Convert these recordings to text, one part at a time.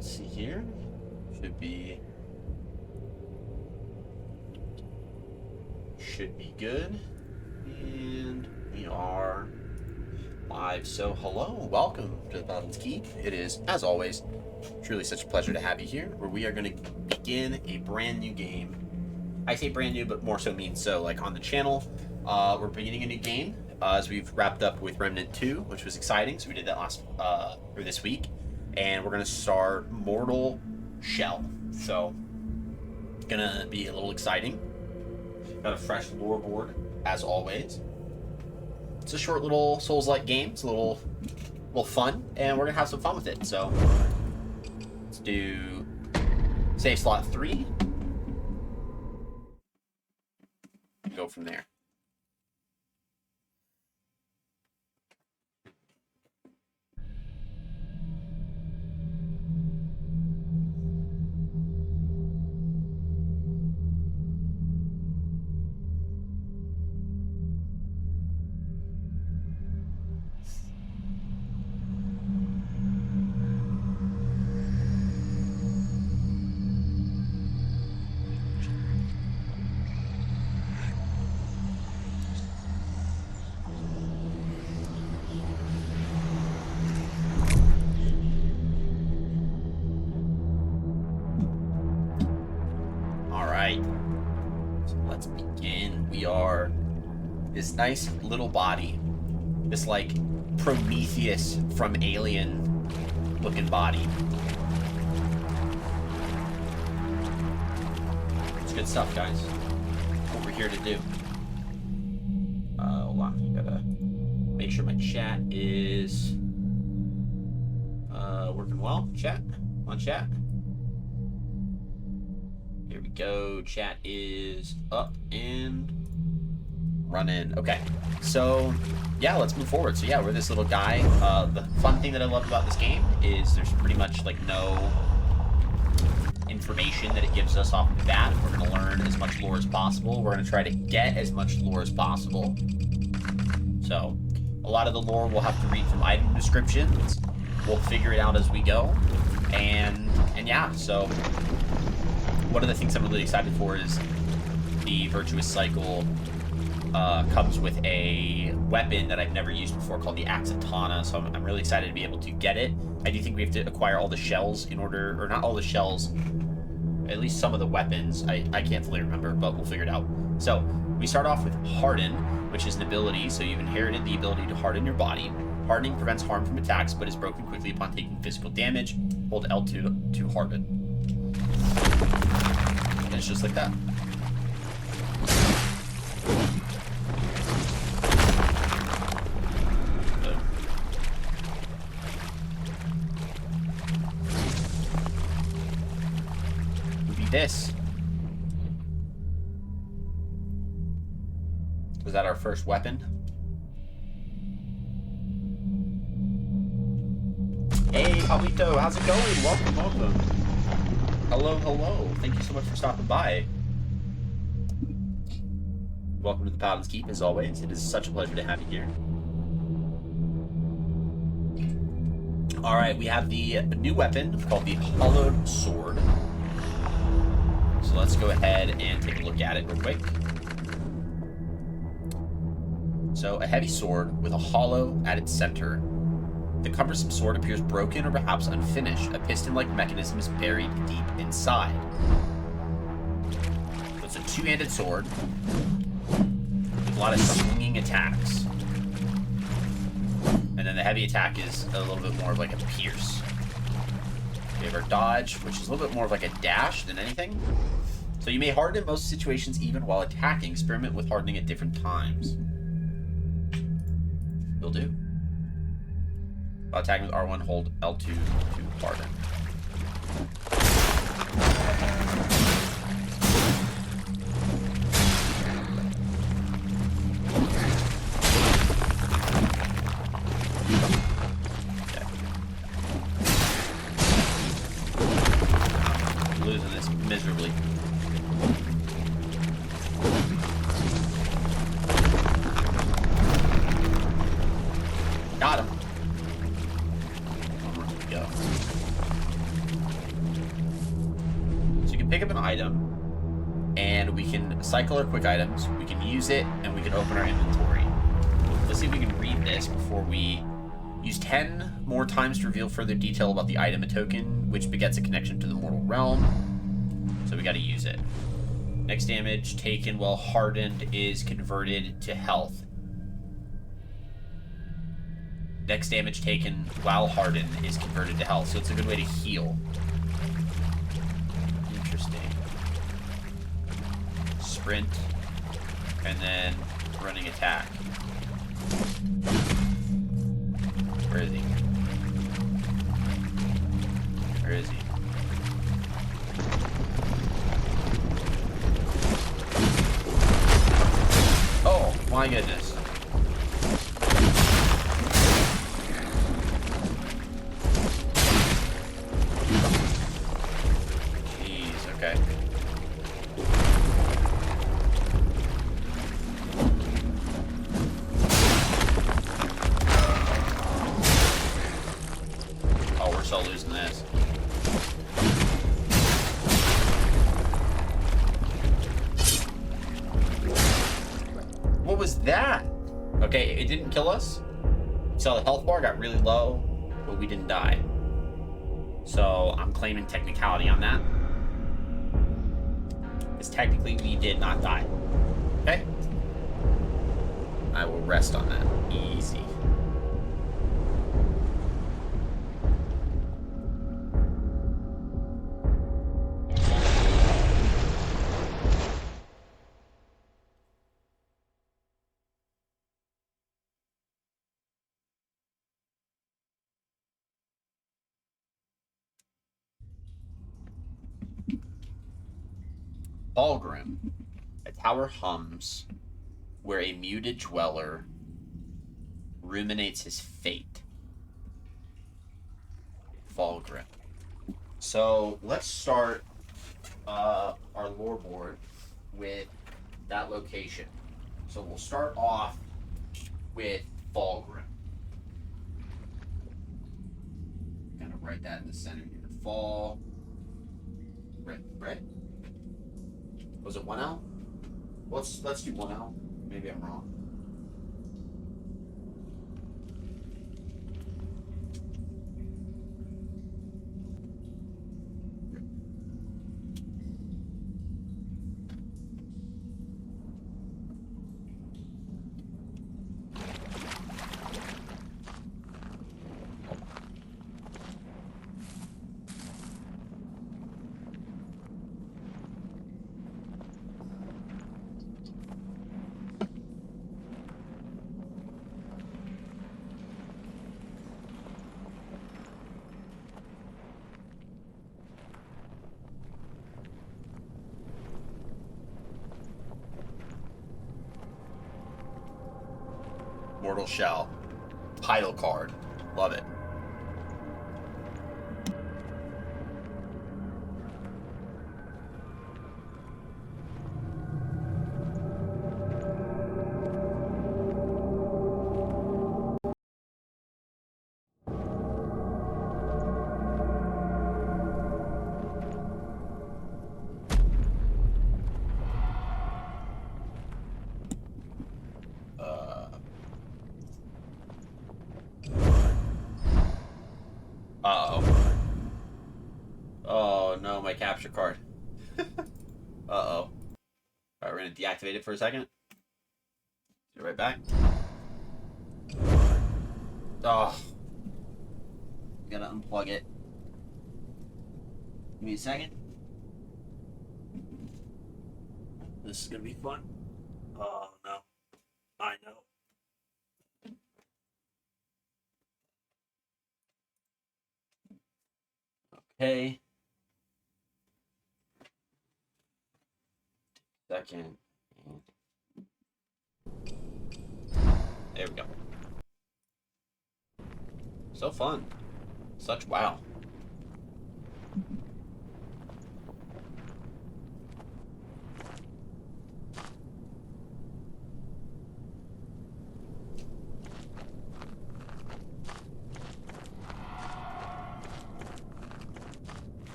Let's see here. Should be good. And we are live. So hello, welcome to the Paladin's Keep. It is, as always, truly such a pleasure to have you here, where we are going to begin a brand new game. I say brand new, but more so means so, like on the channel. We're beginning a new game as we've wrapped up with Remnant 2, which was exciting. So we did that or this week. And we're going to start Mortal Shell. So, gonna be a little exciting. Got a fresh lore board, as always. It's a short little Souls-like game. It's a little fun, and we're gonna have some fun with it. So, let's do save slot 3. Go from there. Let's begin. We are this nice little body, this like Prometheus from Alien looking body. It's good stuff, guys. What we're here to do. Hold on, gotta make sure my chat is working well. Chat, on chat. Here we go. Chat is up and running. Okay. So, yeah, let's move forward. So, yeah, we're this little guy. The fun thing that I love about this game is there's pretty much, like, no information that it gives us off the bat. We're going to learn as much lore as possible. We're going to try to get as much lore as possible. So, a lot of the lore we'll have to read from item descriptions. We'll figure it out as we go. And yeah, so one of the things I'm really excited for is the Virtuous Cycle comes with a weapon that I've never used before called the Axatana, so I'm really excited to be able to get it. I do think we have to acquire all the shells in order, or not all the shells, at least some of the weapons. I can't fully remember, but we'll figure it out. So, we start off with Harden, which is an ability, so you've inherited the ability to harden your body. Hardening prevents harm from attacks, but is broken quickly upon taking physical damage. Hold L2 to harden. And it's just like that. Would be this. Was that our first weapon? Hey, Pablito, how's it going? Welcome. Hello. Thank you so much for stopping by. Welcome to the Paladin's Keep, as always. It is such a pleasure to have you here. Alright, we have the new weapon called the Hollowed Sword. So let's go ahead and take a look at it real quick. So, a heavy sword with a hollow at its center. The cumbersome sword appears broken or perhaps unfinished. A piston-like mechanism is buried deep inside. So it's a two-handed sword with a lot of swinging attacks. And then the heavy attack is a little bit more of like a pierce. We have our dodge, which is a little bit more of like a dash than anything. So you may harden in most situations even while attacking. Experiment with hardening at different times. Will do. While attacking with R1, hold L2 to harden. Okay. Losing this miserably. Got him. Go. pick up an item, and we can cycle our quick items, we can use it, and we can open our inventory. Let's see if we can read this before we use 10 more times to reveal further detail about the item and token, which begets a connection to the mortal realm. So we gotta use it. Next damage taken while hardened is converted to health. Next damage taken while hardened is converted to health, so it's a good way to heal. Interesting. Sprint, and then running attack. Where is he? Where is he? Oh, my goodness. Jeez, okay. Oh, we're so losing this. What was that? Okay, it didn't kill us. So the health bar got really low, but we didn't die. So I'm claiming technicality on that. Because technically we did not die. Okay? I will rest on that. Easy. Ballgrim. A tower hums where a muted dweller ruminates his fate. Ballgrim. So let's start our lore board with that location. So we'll start off with Fallgrim. Kind of write that in the center here. Fall. Right? Was it 1L? Let's do 1L. Maybe I'm wrong. Mortal Shell. Title card. Love it. Uh-oh. Oh no, my capture card. Uh-oh. Alright, we're gonna deactivate it for a second. Get it right back. Oh. Gotta unplug it. Give me a second. This is gonna be fun. Oh no. I know. Okay. Second. There we go. So fun. Such wow.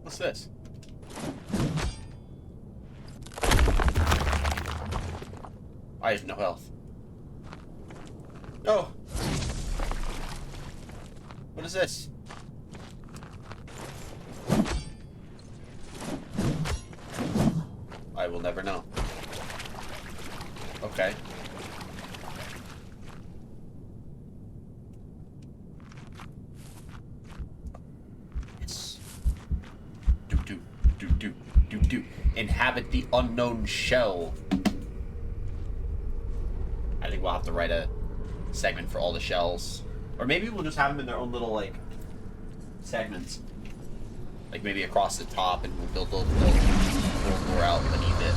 What's this? I have no health. Oh! What is this? I will never know. Okay. Yes. Do. Inhabit the unknown shell. I think we'll have to write a segment for all the shells. Or maybe we'll just have them in their own little, like, segments. Like, maybe across the top, and we'll build more out beneath it.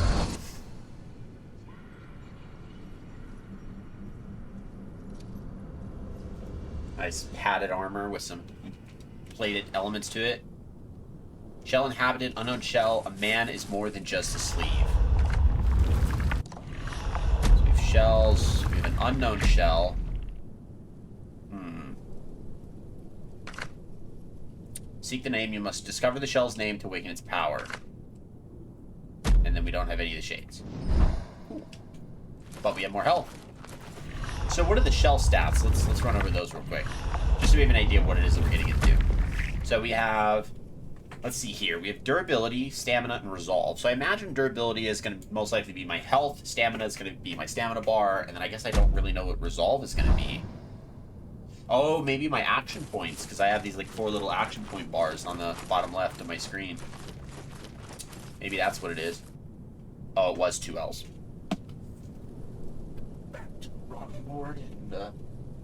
Nice padded armor with some plated elements to it. Shell inhabited, unknown shell. A man is more than just a sleeve. So we have shells. We have an unknown shell. Seek the name. You must discover the shell's name to awaken its power. And then we don't have any of the shades. But we have more health. So what are the shell stats? Let's run over those real quick. Just so we have an idea of what it is that we're getting into. So we have... Let's see here. We have durability, stamina, and resolve. So I imagine durability is going to most likely be my health. Stamina is going to be my stamina bar. And then I guess I don't really know what resolve is going to be. Oh, maybe my action points, because I have these, like, 4 little action point bars on the bottom left of my screen. Maybe that's what it is. Oh, it was 2 L's. Back to the drawing board and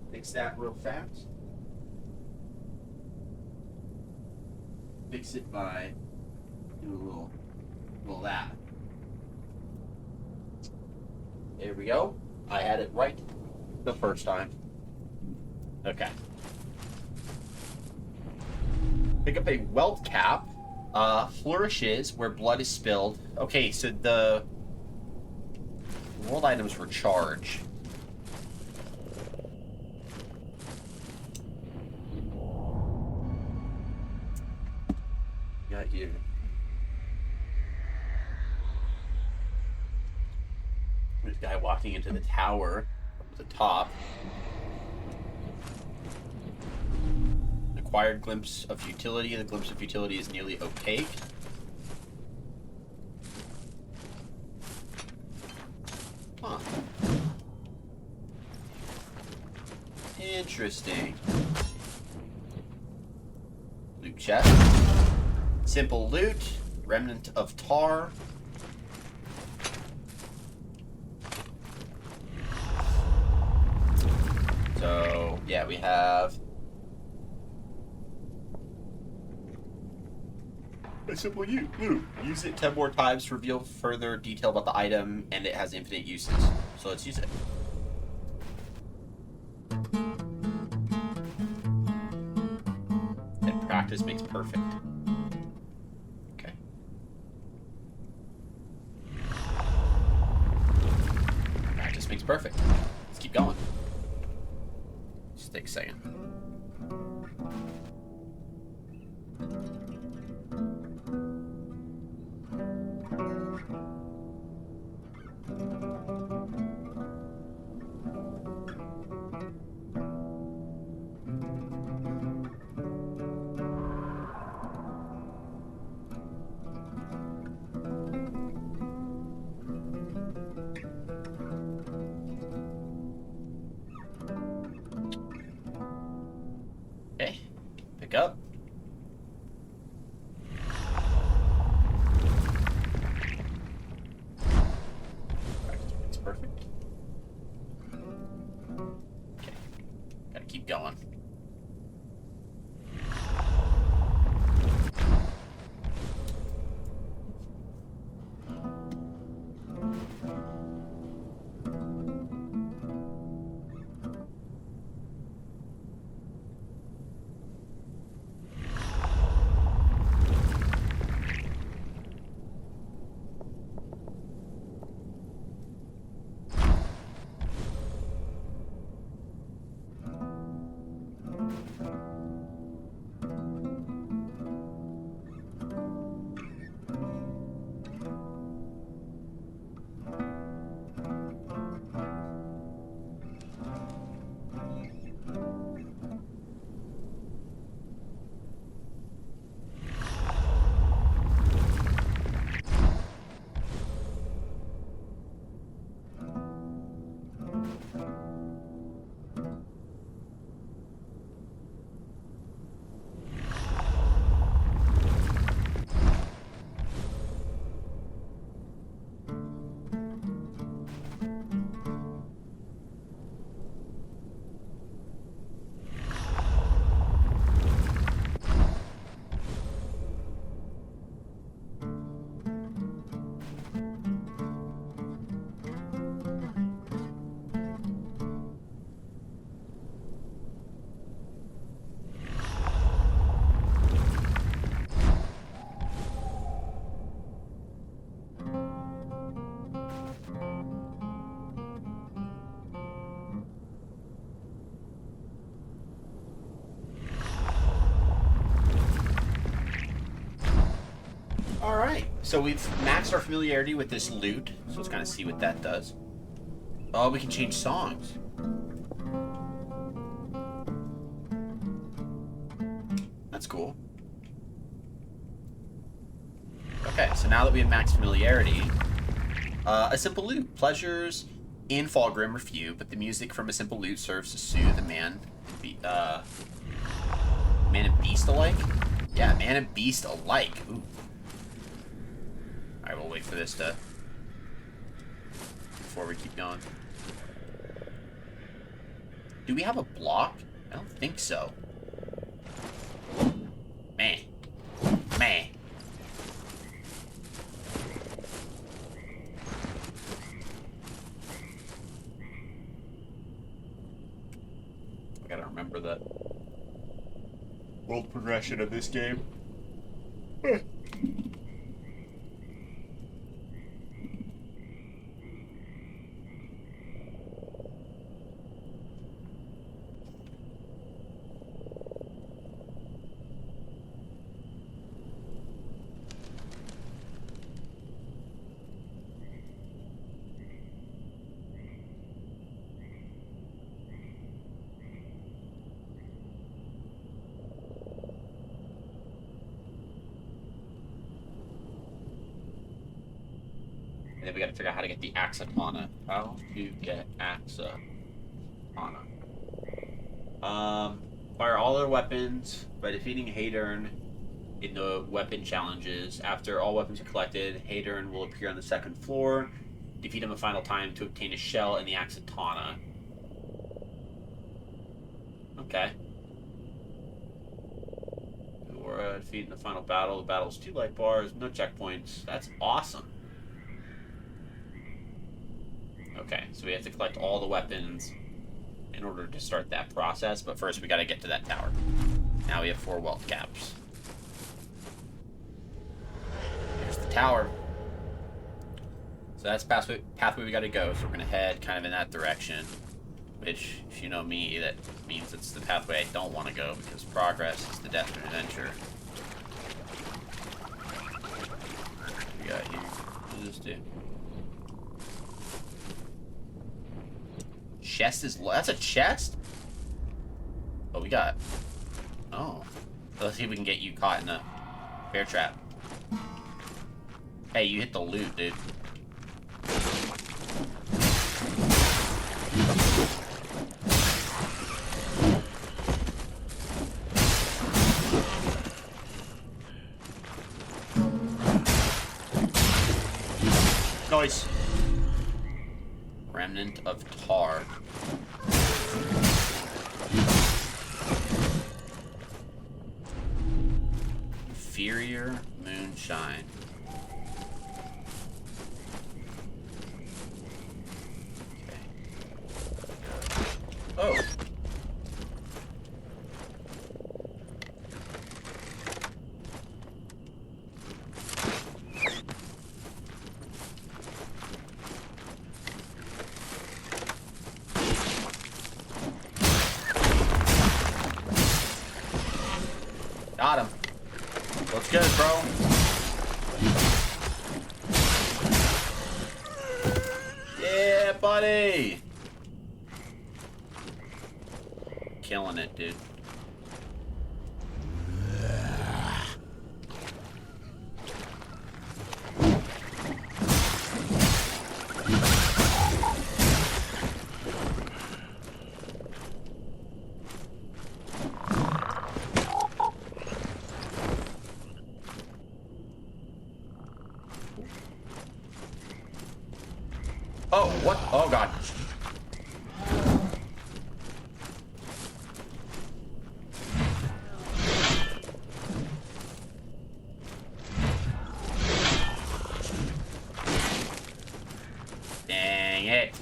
fix that real fast. Fix it by doing a little that. There we go. I had it right the first time. Okay. Pick up a wealth cap. Flourishes where blood is spilled. Okay, so the world items were charge. Got you. This guy walking into the tower at the top. Acquired glimpse of futility. The glimpse of futility is nearly opaque. Huh. Interesting. Loot chest. Simple loot. Remnant of tar. So, yeah, we have... a simple loot. Use it 10 more times to reveal further detail about the item, and it has infinite uses. So let's use it. And practice makes perfect. Okay. Practice makes perfect. Let's keep going. Just take a second. So we've maxed our familiarity with this lute, so let's kind of see what that does. Oh, we can change songs. That's cool. Okay, so now that we have maxed familiarity, a simple lute. Pleasures in Fallgrim are few, but the music from a simple lute serves to soothe a man and beast alike? Yeah, man and beast alike. Ooh. Alright, we'll wait for this to... before we keep going. Do we have a block? I don't think so. Man. Man. I gotta remember the world progression of this game. And then we gotta figure out how to get the Axatana. How to get Axatana. Fire all their weapons by defeating Hadern in the weapon challenges. After all weapons are collected, Hadern will appear on the second floor. Defeat him a final time to obtain a shell and the Axatana. Okay. We're defeating the final battle. The battle's 2 light bars, no checkpoints. That's awesome. Okay, so we have to collect all the weapons in order to start that process, but first we gotta get to that tower. Now we have 4 wealth caps. Here's the tower. So that's the pathway we gotta go, so we're gonna head kind of in that direction. Which, if you know me, that means it's the pathway I don't want to go, because progress is the death of adventure. What we got here? What does this do? Chest is... That's a chest? Oh, we got... Oh. Let's see if we can get you caught in a bear trap. Hey, you hit the loot, dude. Nice. Remnant of tar. Inferior moonshine. Okay. Oh. Got him. Looks good, bro. Yeah, buddy. Killing it, dude. Oh, what? Oh, God. Dang it.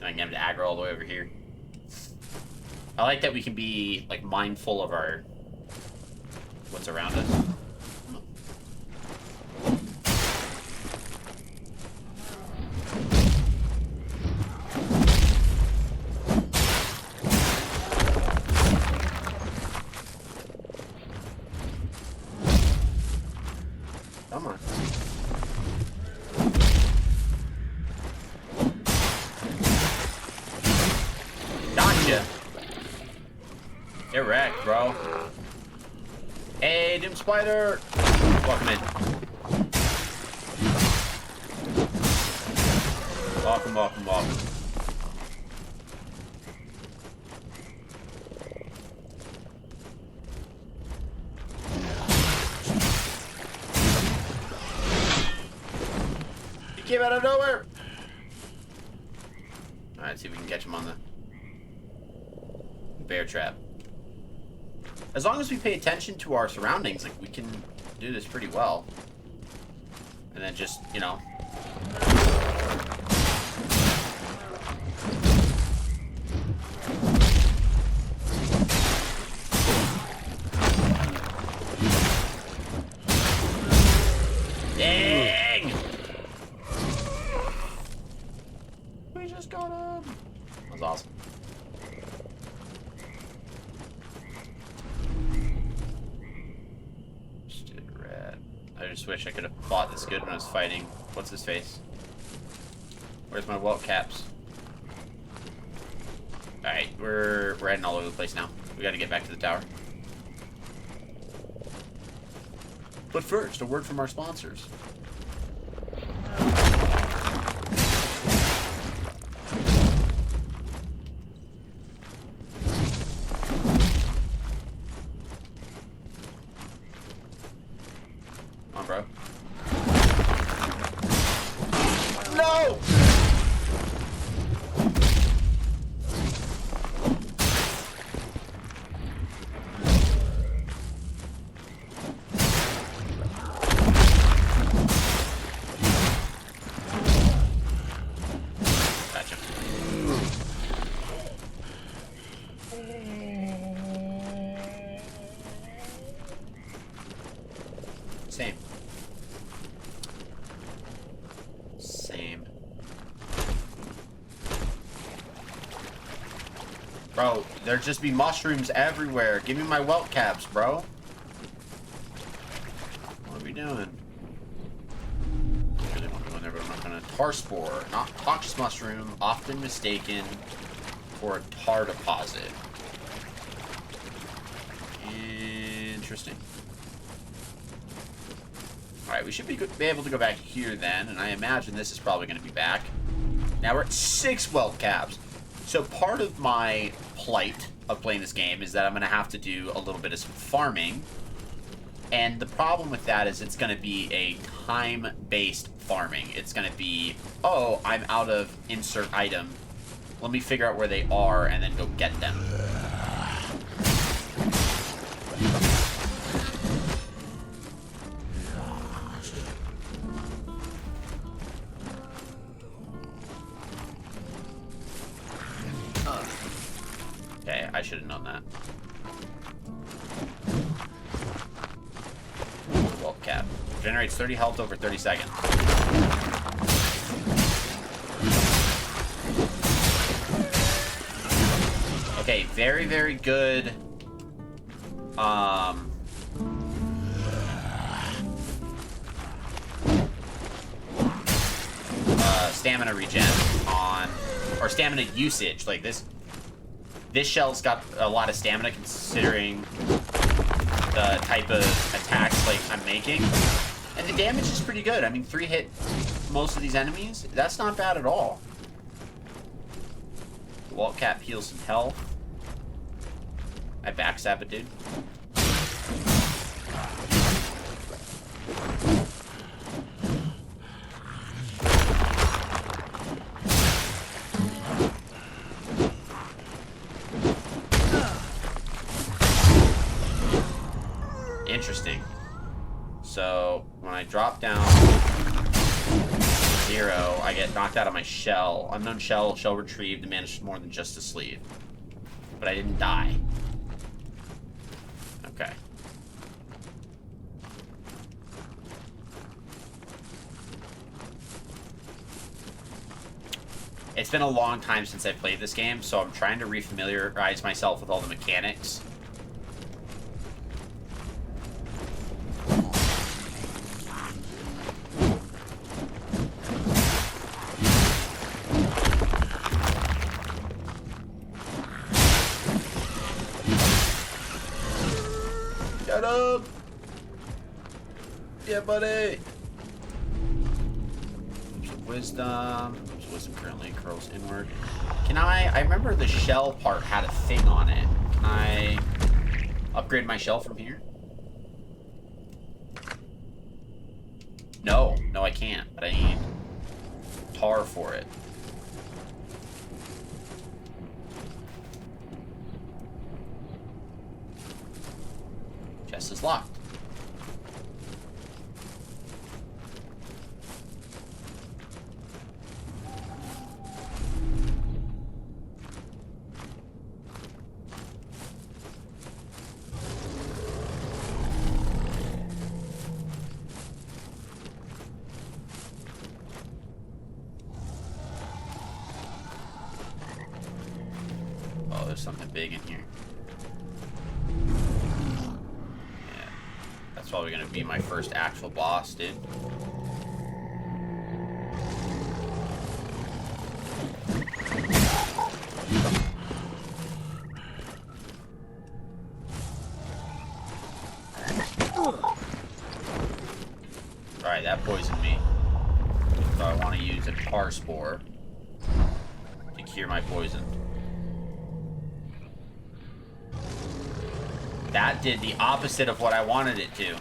I'm gonna have to aggro all the way over here. I like that we can be, like, mindful of our... what's around us. ya. Get wrecked, bro. Hey, Doom Spider! Welcome in. Welcome, welcome, welcome. He came out of nowhere! Alright, let's see if we can catch him on the bear trap. As long as we pay attention to our surroundings, like, we can do this pretty well. And then just, you know... Dang! We just got him! That was awesome. I just wish I could have fought this good when I was fighting. What's his face? Where's my welt caps? Alright, we're heading all over the place now. We gotta get back to the tower. But first, a word from our sponsors. Bro. No! Gotcha. Same. Bro, there just be mushrooms everywhere. Give me my welt caps, bro. What are we doing? I really want to go in there, but I'm not gonna. Tar spore, not noxious mushroom, often mistaken for a tar deposit. Interesting. Alright, we should be able to go back here then, and I imagine this is probably going to be back. Now we're at 6 welt caps. So part of my plight of playing this game is that I'm going to have to do a little bit of some farming. And the problem with that is it's going to be a time-based farming. It's going to be, oh, I'm out of insert item. Let me figure out where they are and then go get them. Okay, I should have known that. Welt cap. Generates 30 health over 30 seconds. Okay, very, very good. Stamina regen on, or stamina usage. Like this shell's got a lot of stamina considering the type of attacks like I'm making, and the damage is pretty good. I mean, 3 hit most of these enemies. That's not bad at all. The welt cap heals some health. I backstab it, dude. Interesting. So when I drop down 0, I get knocked out of my shell. Unknown shell retrieved, diminished more than just a sleeve. But I didn't die. Okay. It's been a long time since I played this game, so I'm trying to refamiliarize myself with all the mechanics. Get him! Yeah, buddy! Wisdom. So wisdom currently curls inward. Can I remember the shell part had a thing on it. Can I upgrade my shell from here? No, I can't. But I need tar for it. Chest is locked. Oh, there's something big in here. Yeah. That's probably gonna be my first actual boss, dude. Alright, that poisoned me. So I want to use a tar spore to cure my poison. That did the opposite of what I wanted it to.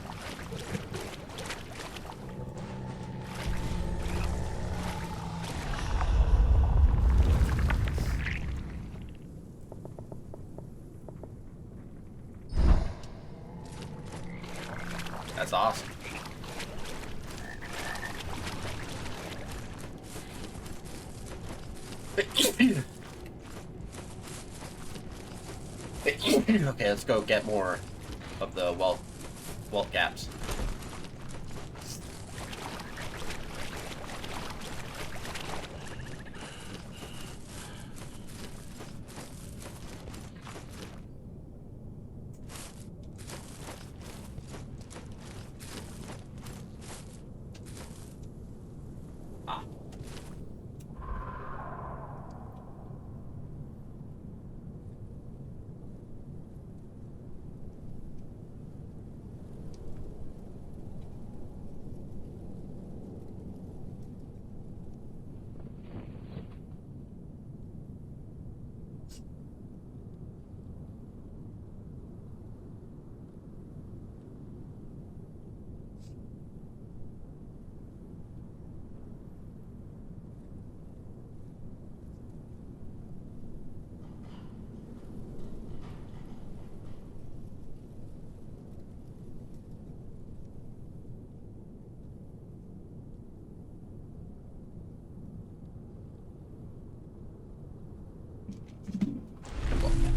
That's awesome. Okay, let's go get more of the wealth gaps.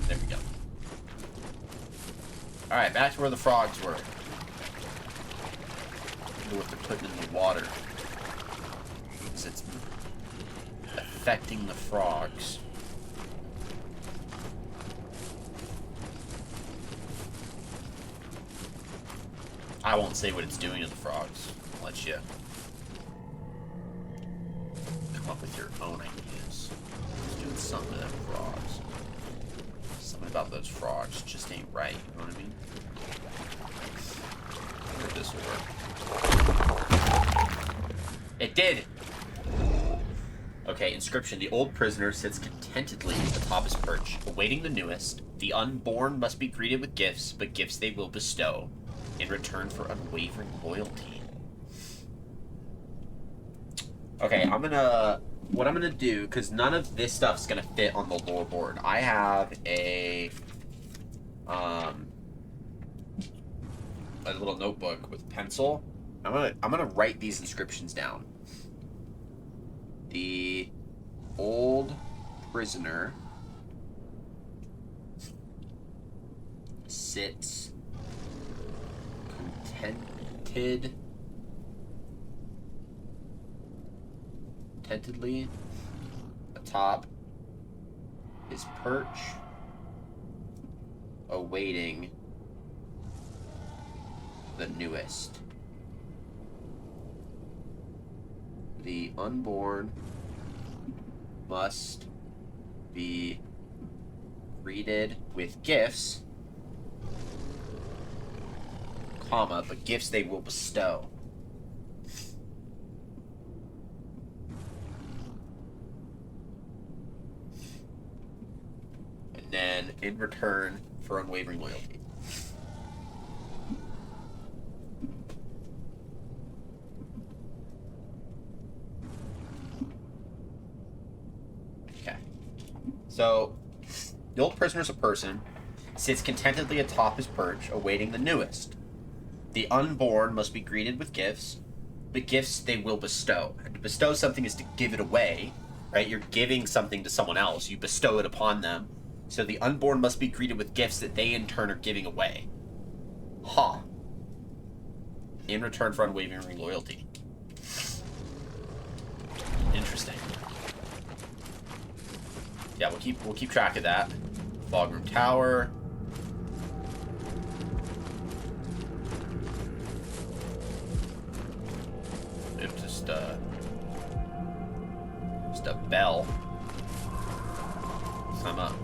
There we go. Alright, back to where the frogs were. I wonder what they're putting in the water. Because it's affecting the frogs. I won't say what it's doing to the frogs. I'll let you come up with your own ideas. It's doing something to them frogs. Something about those frogs just ain't right, you know what I mean? I wonder if this will work. It did! Okay, inscription. The old prisoner sits contentedly atop his perch, awaiting the newest. The unborn must be greeted with gifts, but gifts they will bestow in return for unwavering loyalty. Okay, what I'm gonna do, because none of this stuff's gonna fit on the lore board. I have a little notebook with pencil. I'm gonna write these inscriptions down. The old prisoner sits contentedly atop his perch, awaiting the newest. The unborn must be greeted with gifts, comma, but gifts they will bestow. And then, in return for unwavering loyalty. Okay. So, the old prisoner is a person, sits contentedly atop his perch, awaiting the newest. The unborn must be greeted with gifts, but gifts they will bestow. And to bestow something is to give it away, right? You're giving something to someone else. You bestow it upon them. So the unborn must be greeted with gifts that they in turn are giving away. Huh. In return for unwavering loyalty. Interesting. Yeah, we'll keep track of that. Fog Room Tower. It's just a bell. Climb up.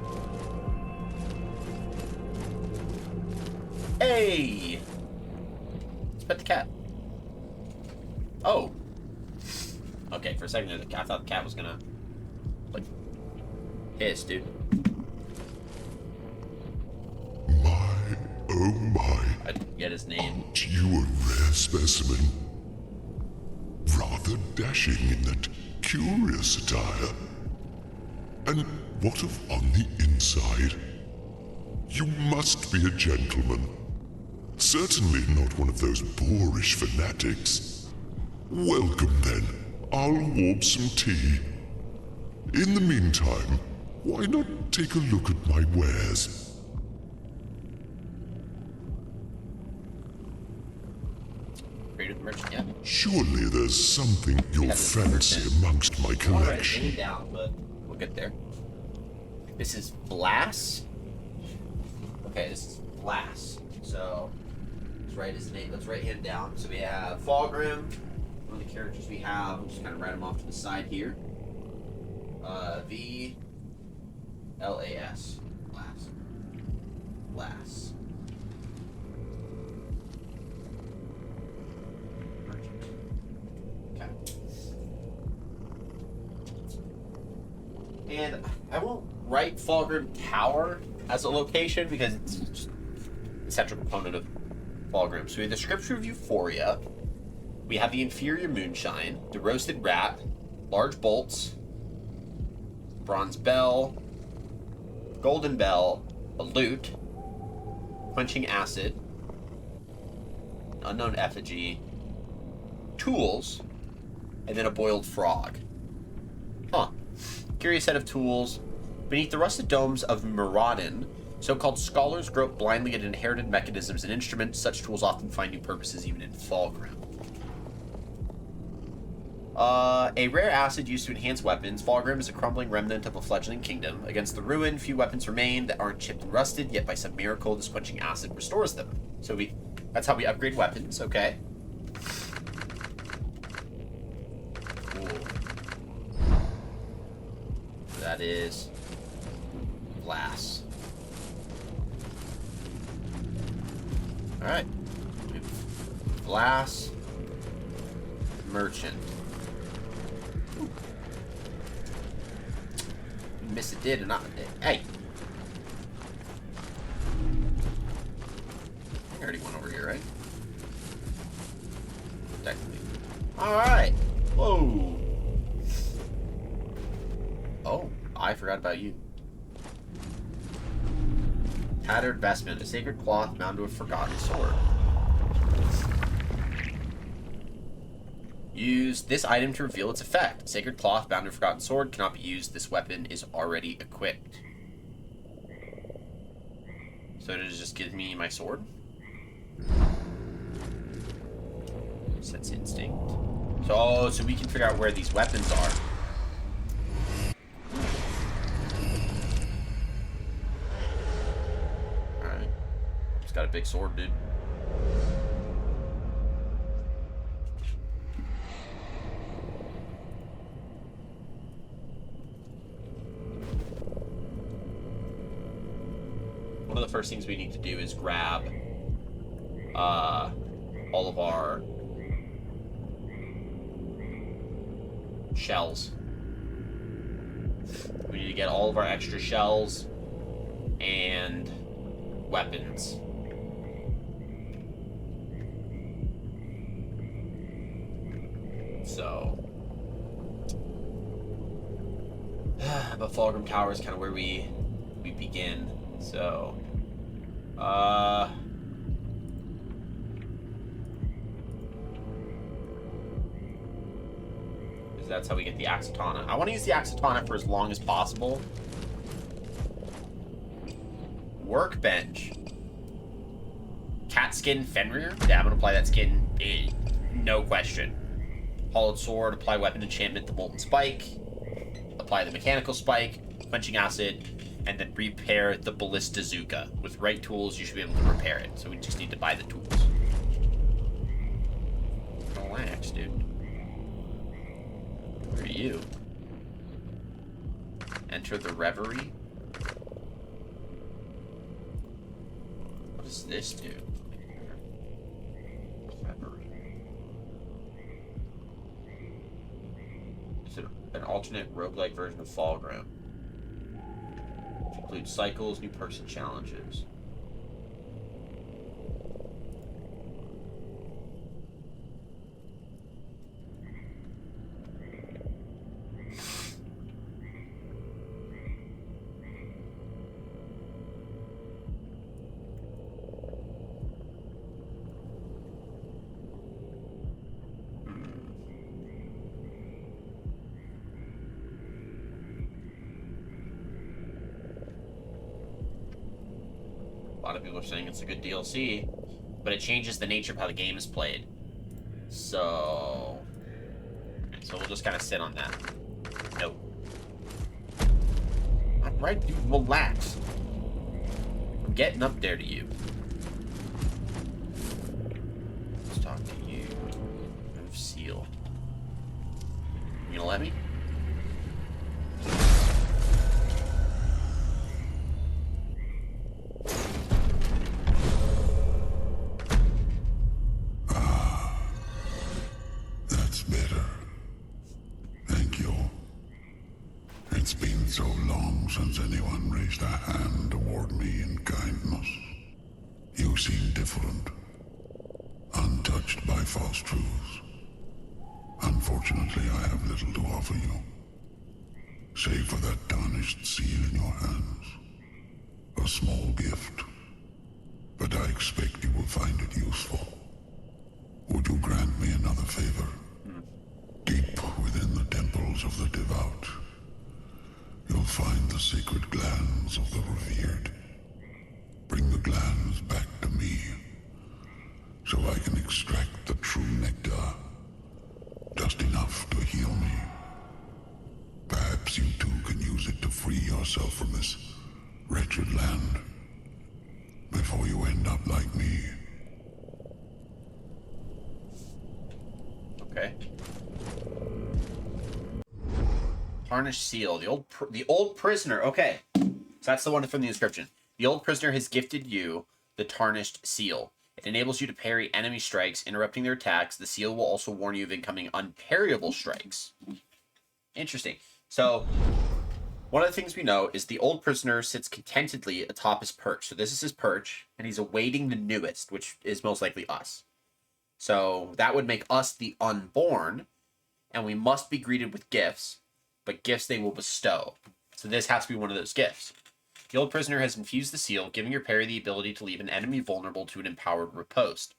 Hey! Let's pet the cat. Oh. Okay, for a second I thought the cat was gonna, like, hiss, dude. Oh my. I didn't get his name. Aren't you a rare specimen? Rather dashing in that curious attire. And what of on the inside? You must be a gentleman. Certainly not one of those boorish fanatics. Welcome then. I'll warm some tea. In the meantime, why not take a look at my wares? Creative merchant, yeah. Surely there's something you'll fancy amongst my collection. Alright, down, but we'll get there. This is Blass. Okay, this is Blass. So let's write his name. Let's write him down. So we have Fogrim. One of the characters we have. We'll just kind of write him off to the side here. V-L-A-S. Blass. Blass. And I won't write Fulgrim Tower as a location because it's just a central component of Fulgrim. So we have the Scripture of Euphoria, we have the Inferior Moonshine, the Roasted Rat, Large Bolts, Bronze Bell, Golden Bell, a Lute, Quenching Acid, Unknown Effigy, Tools, and then a Boiled Frog. Huh. Curious set of tools. Beneath the rusted domes of Muradin, so-called scholars grope blindly at inherited mechanisms and instruments. Such tools often find new purposes even in Fulgrim. A rare acid used to enhance weapons. Fulgrim is a crumbling remnant of a fledgling kingdom. Against the ruin, few weapons remain that aren't chipped and rusted, yet by some miracle, this quenching acid restores them. So that's how we upgrade weapons, okay? Cool. That is Glass. Alright. Glass Merchant. Ooh. Missed a did and not a did. Hey! I already went over here, right? Technically. Alright! Whoa! Oh, I forgot about you. Tattered vestment, a sacred cloth bound to a forgotten sword. Use this item to reveal its effect. A sacred cloth bound to a forgotten sword cannot be used. This weapon is already equipped. So does it just give me my sword? Sense instinct. So we can figure out where these weapons are. Alright. Just got a big sword, dude. One of the first things we need to do is grab all of our shells. We need to get all of our extra shells and weapons. So, but Fulgrim Tower is kind of where we begin. So, that's how we get the Axatana. I want to use the Axatana for as long as possible. Workbench. Cat skin Fenrir. Yeah, I'm going to apply that skin. No question. Hollowed sword. Apply weapon enchantment, the molten spike. Apply the mechanical spike. Quenching acid. And then repair the ballista Zuka. With right tools, you should be able to repair it. So we just need to buy the tools. Relax, dude. Who are you? Enter the reverie? What does this do? Reverie. Is it an alternate roguelike version of Fulgrim? Which includes cycles, new perks, and challenges. A lot of people are saying it's a good DLC, but it changes the nature of how the game is played. So we'll just kind of sit on that. Nope. Alright, dude, relax. I'm getting up there to you. Let's talk to you. Move seal. You gonna let me? So long since anyone raised a hand toward me in kindness. You seem different, untouched by false truths. Unfortunately, I have little to offer you, save for that tarnished seal in your hands. A small gift, but I expect you will find it useful. Would you grant me another favor? Deep within the temples of the devout, you'll find the sacred glands of the revered. Bring the glands back to me, so I can extract the true nectar, just enough to heal me. Perhaps you too can use it to free yourself from this wretched land, before you end up like me. Okay. Tarnished seal. The old prisoner. Okay. So that's the one from the inscription. The old prisoner has gifted you the tarnished seal. It enables you to parry enemy strikes, interrupting their attacks. The seal will also warn you of incoming unparryable strikes. Interesting. So, one of the things we know is the old prisoner sits contentedly atop his perch. So this is his perch, and he's awaiting the newest, which is most likely us. So that would make us the unborn, and we must be greeted with gifts, but gifts they will bestow. So this has to be one of those gifts. The old prisoner has infused the seal, giving your parry the ability to leave an enemy vulnerable to an empowered riposte.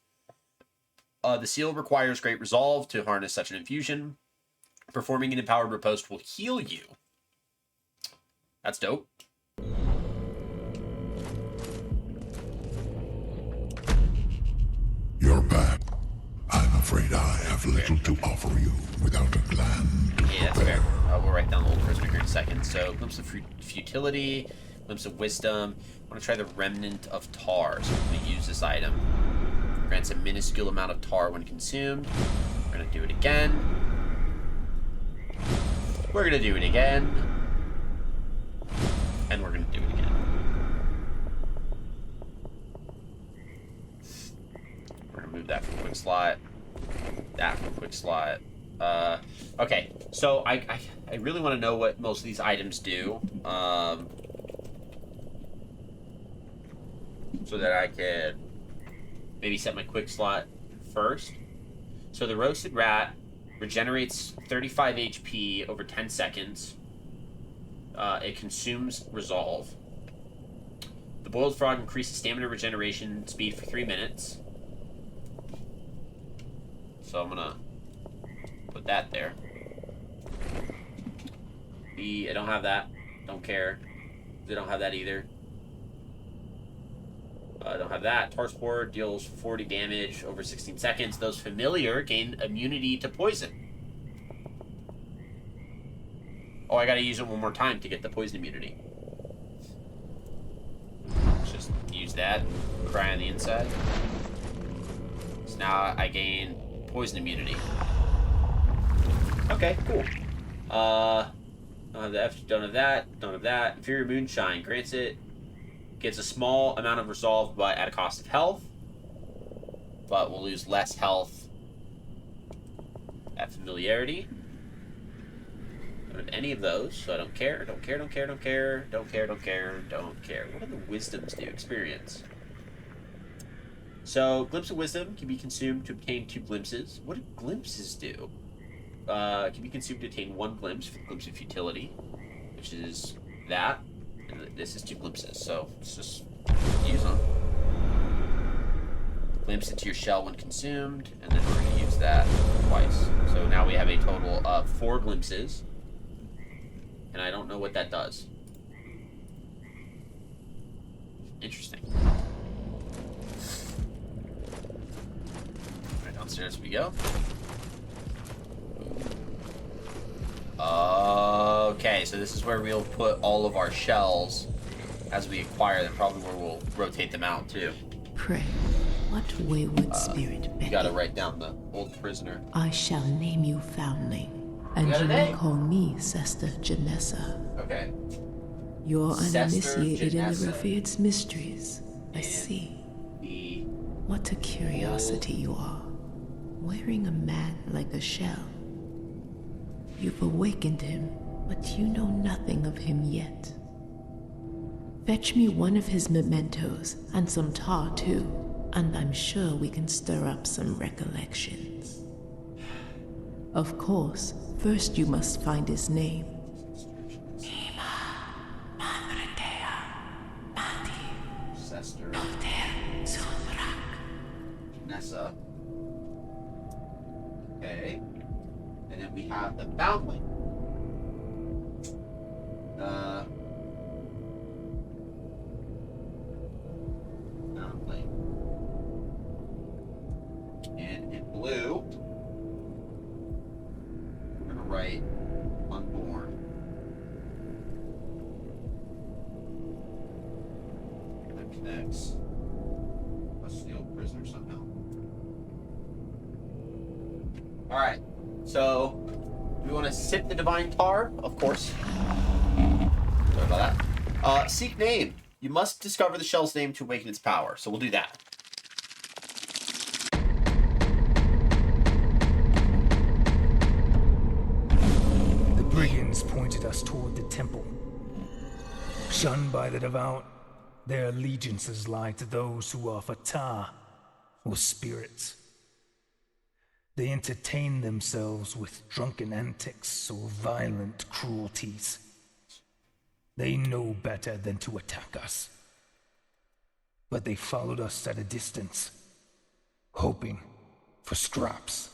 The seal requires great resolve to harness such an infusion. Performing an empowered riposte will heal you. That's dope. You're back. I'm afraid I have little to offer you without a gland to Yeah, that's prepare. fair. We'll write down the old prisoner here in a second. So, glimpse of futility, glimpse of wisdom. I want to try the remnant of tar. So we're going to use this item. Grants a minuscule amount of tar when consumed. We're going to do it again. We're going to do it again. And we're going to do it again. quick slot. That for quick slot. Okay, so I really want to know what most of these items do, so that I can maybe set my quick slot first. So the roasted rat regenerates 35 HP over 10 seconds. It consumes resolve. The boiled frog increases stamina regeneration speed for 3 minutes. So I'm gonna put that there. I don't have that. Don't care. They don't have that either. I don't have that. Tarspore deals 40 damage over 16 seconds. Those familiar gain immunity to poison. Oh, I gotta use it one more time to get the poison immunity. Let's just use that. Cry on the inside. So now I gain poison immunity. Okay, cool. Don't have the F, don't have that, don't have that. Inferior Moonshine grants it. Gets a small amount of resolve, but at a cost of health. But we'll lose less health at familiarity. Don't have any of those, so I don't care. Don't care, don't care, don't care, don't care, don't care, don't care. What do the wisdoms do? Experience. So, Glimpse of Wisdom can be consumed to obtain 2 glimpses. What do glimpses do? Can be consumed to obtain 1 glimpse for the Glimpse of Futility, which is that. And this is 2 glimpses, so let's just use them. Glimpse into your shell when consumed, and then we're going to use that twice. So now we have a total of 4 glimpses, and I don't know what that does. Interesting. Right, downstairs we go. Okay, so this is where we'll put all of our shells as we acquire them. Probably where we'll rotate them out too. Pray, what wayward spirit You beckons? gotta write down the old prisoner. I shall name you Foundling, and got a you name? may call me Sester Janessa. Okay. You're Sester uninitiated in Janessa. the Revered's mysteries. I And see. The What a curiosity you are, wearing a man like a shell. You've awakened him, but you know nothing of him yet. Fetch me one of his mementos, and some tar too, and I'm sure we can stir up some recollections. Of course, first you must find his name. Sester Nessa. Okay. And then we have the Foundling. Foundling. And in blue, we're gonna write Unborn. And that connects us to the old prisoner somehow. Alright, so do we want to sip the divine tar? Of course. Sorry about that. Seek name. You must discover the shell's name to awaken its power, so we'll do that. The brigands pointed us toward the temple. Shunned by the devout, their allegiances lie to those who are fatah, or spirits. They entertain themselves with drunken antics or violent cruelties. They know better than to attack us. But they followed us at a distance, hoping for scraps.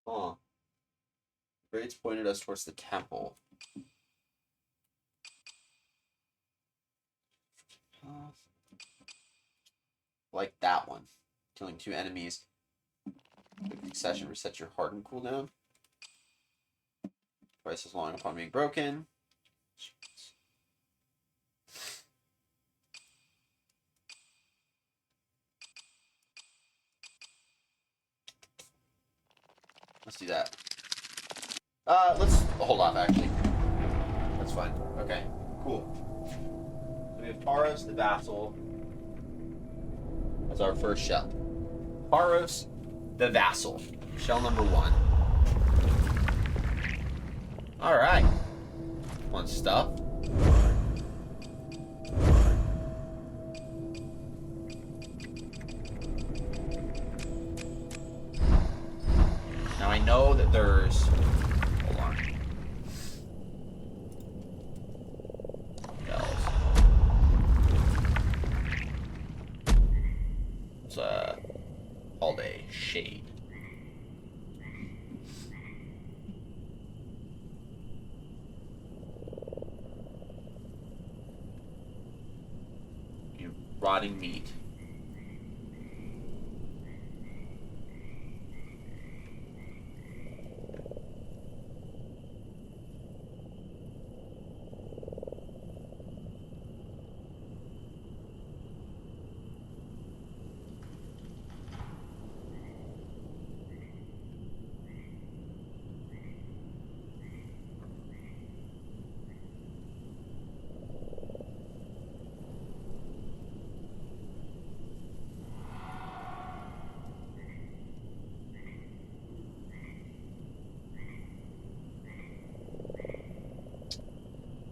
Huh. Braids pointed us towards the temple. Like that one. Killing 2 enemies. Quick succession resets your hardened cooldown. Twice as long upon being broken. Let's do that. Let's hold off actually. That's fine. Okay, cool. So we have Taros the vassal. as our first shell. Paros, the Vassal. Shell number 1. Alright. One stuff. Now I know that there's... Hold on. Bells. It's called a shade. Rotting meat.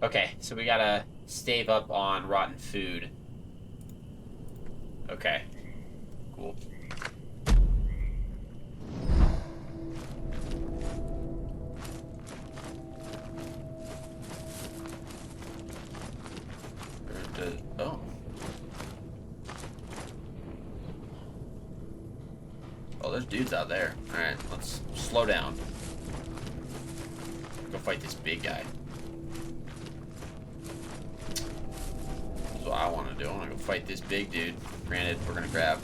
Okay, so we gotta stave up on rotten food. Okay. Cool. Oh. Oh, there's dudes out there. Alright, let's slow down. Go fight this big guy. That's what I want to do. I want to go fight this big dude. Granted, we're going to grab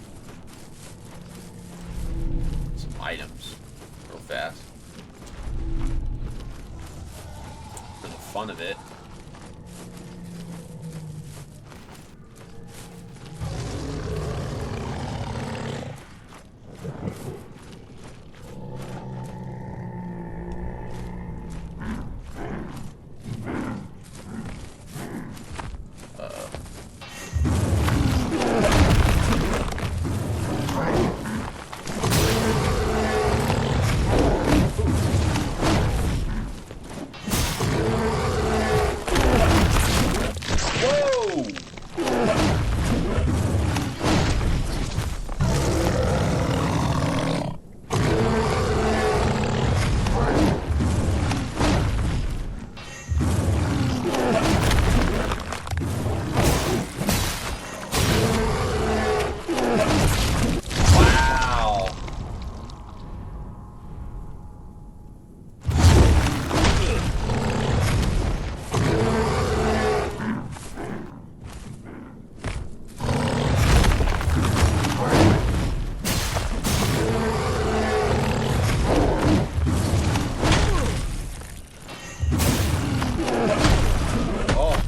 some items real fast. For the fun of it.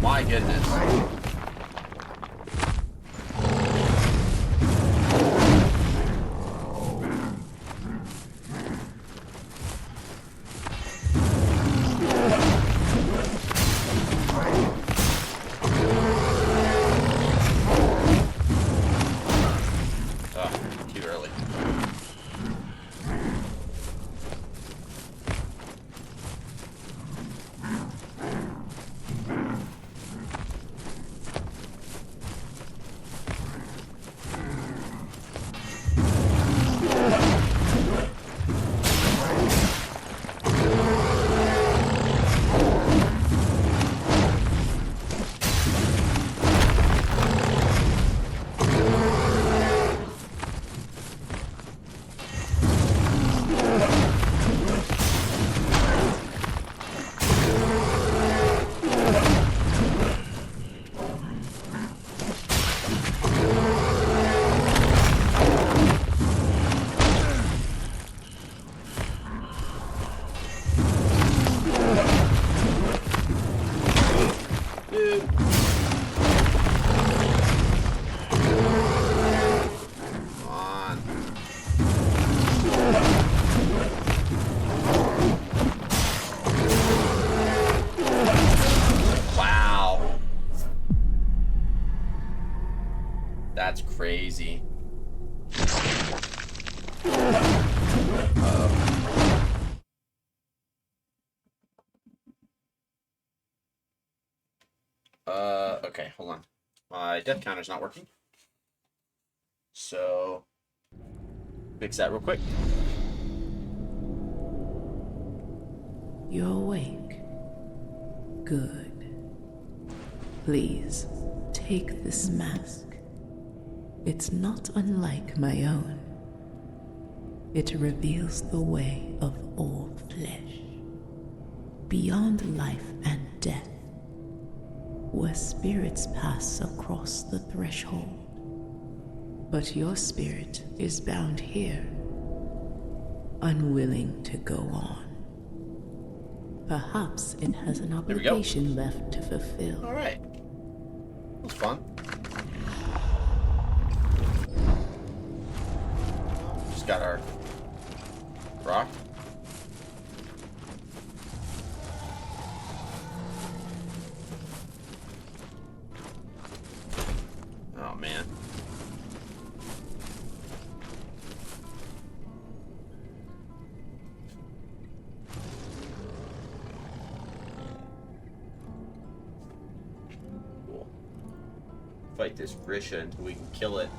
My goodness. Too early. That's crazy. Okay, hold on. My death counter's not working. So, fix that real quick. You're awake. Good. Please, take this mask. It's not unlike my own. It reveals the way of all flesh, beyond life and death, where spirits pass across the threshold. But your spirit is bound here, unwilling to go on. Perhaps it has an obligation left to fulfill. All right. That was fun. Just got our rock. Oh, man. Cool. Fight this Grisha until we can kill it.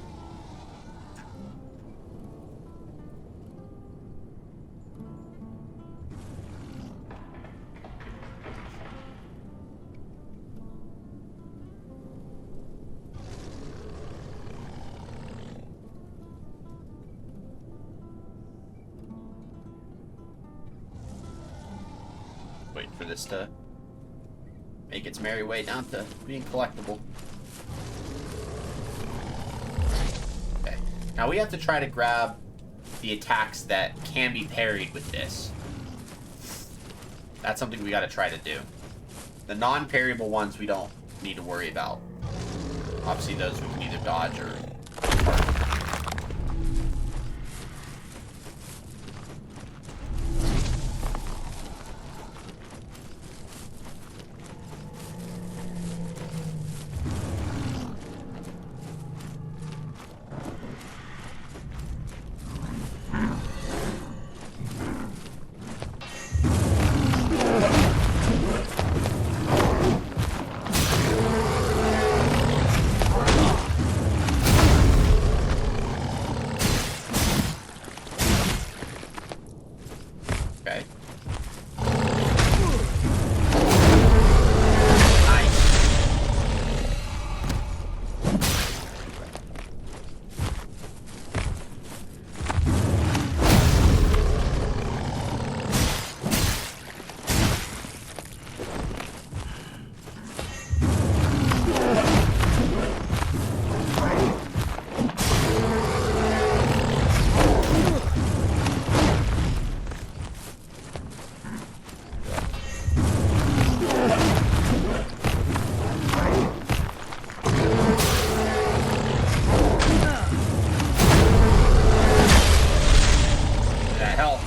Wait for this to make its merry way down to being collectible. Okay. Now we have to try to grab the attacks that can be parried with this. That's something we gotta try to do. The non-parryable ones we don't need to worry about. Obviously those we can either dodge or... Okay. Nice. That help.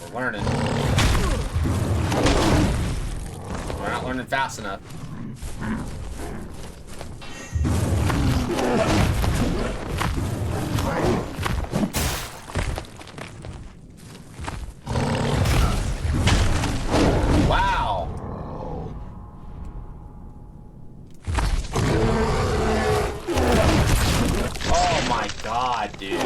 We're learning. We're not learning fast enough. Wow. Oh my god, dude.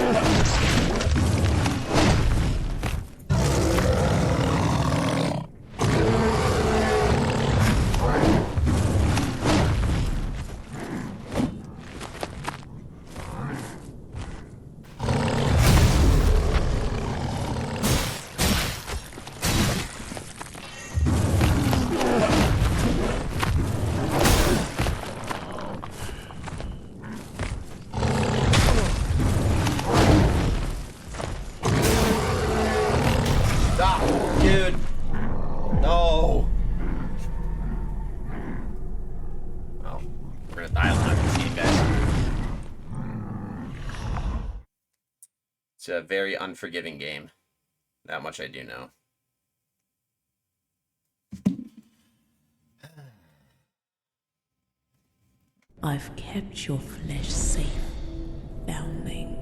Stop, dude. No. Well, we're gonna die a lot in this game, guys. It's a very unforgiving game. That much I do know. I've kept your flesh safe, foundling.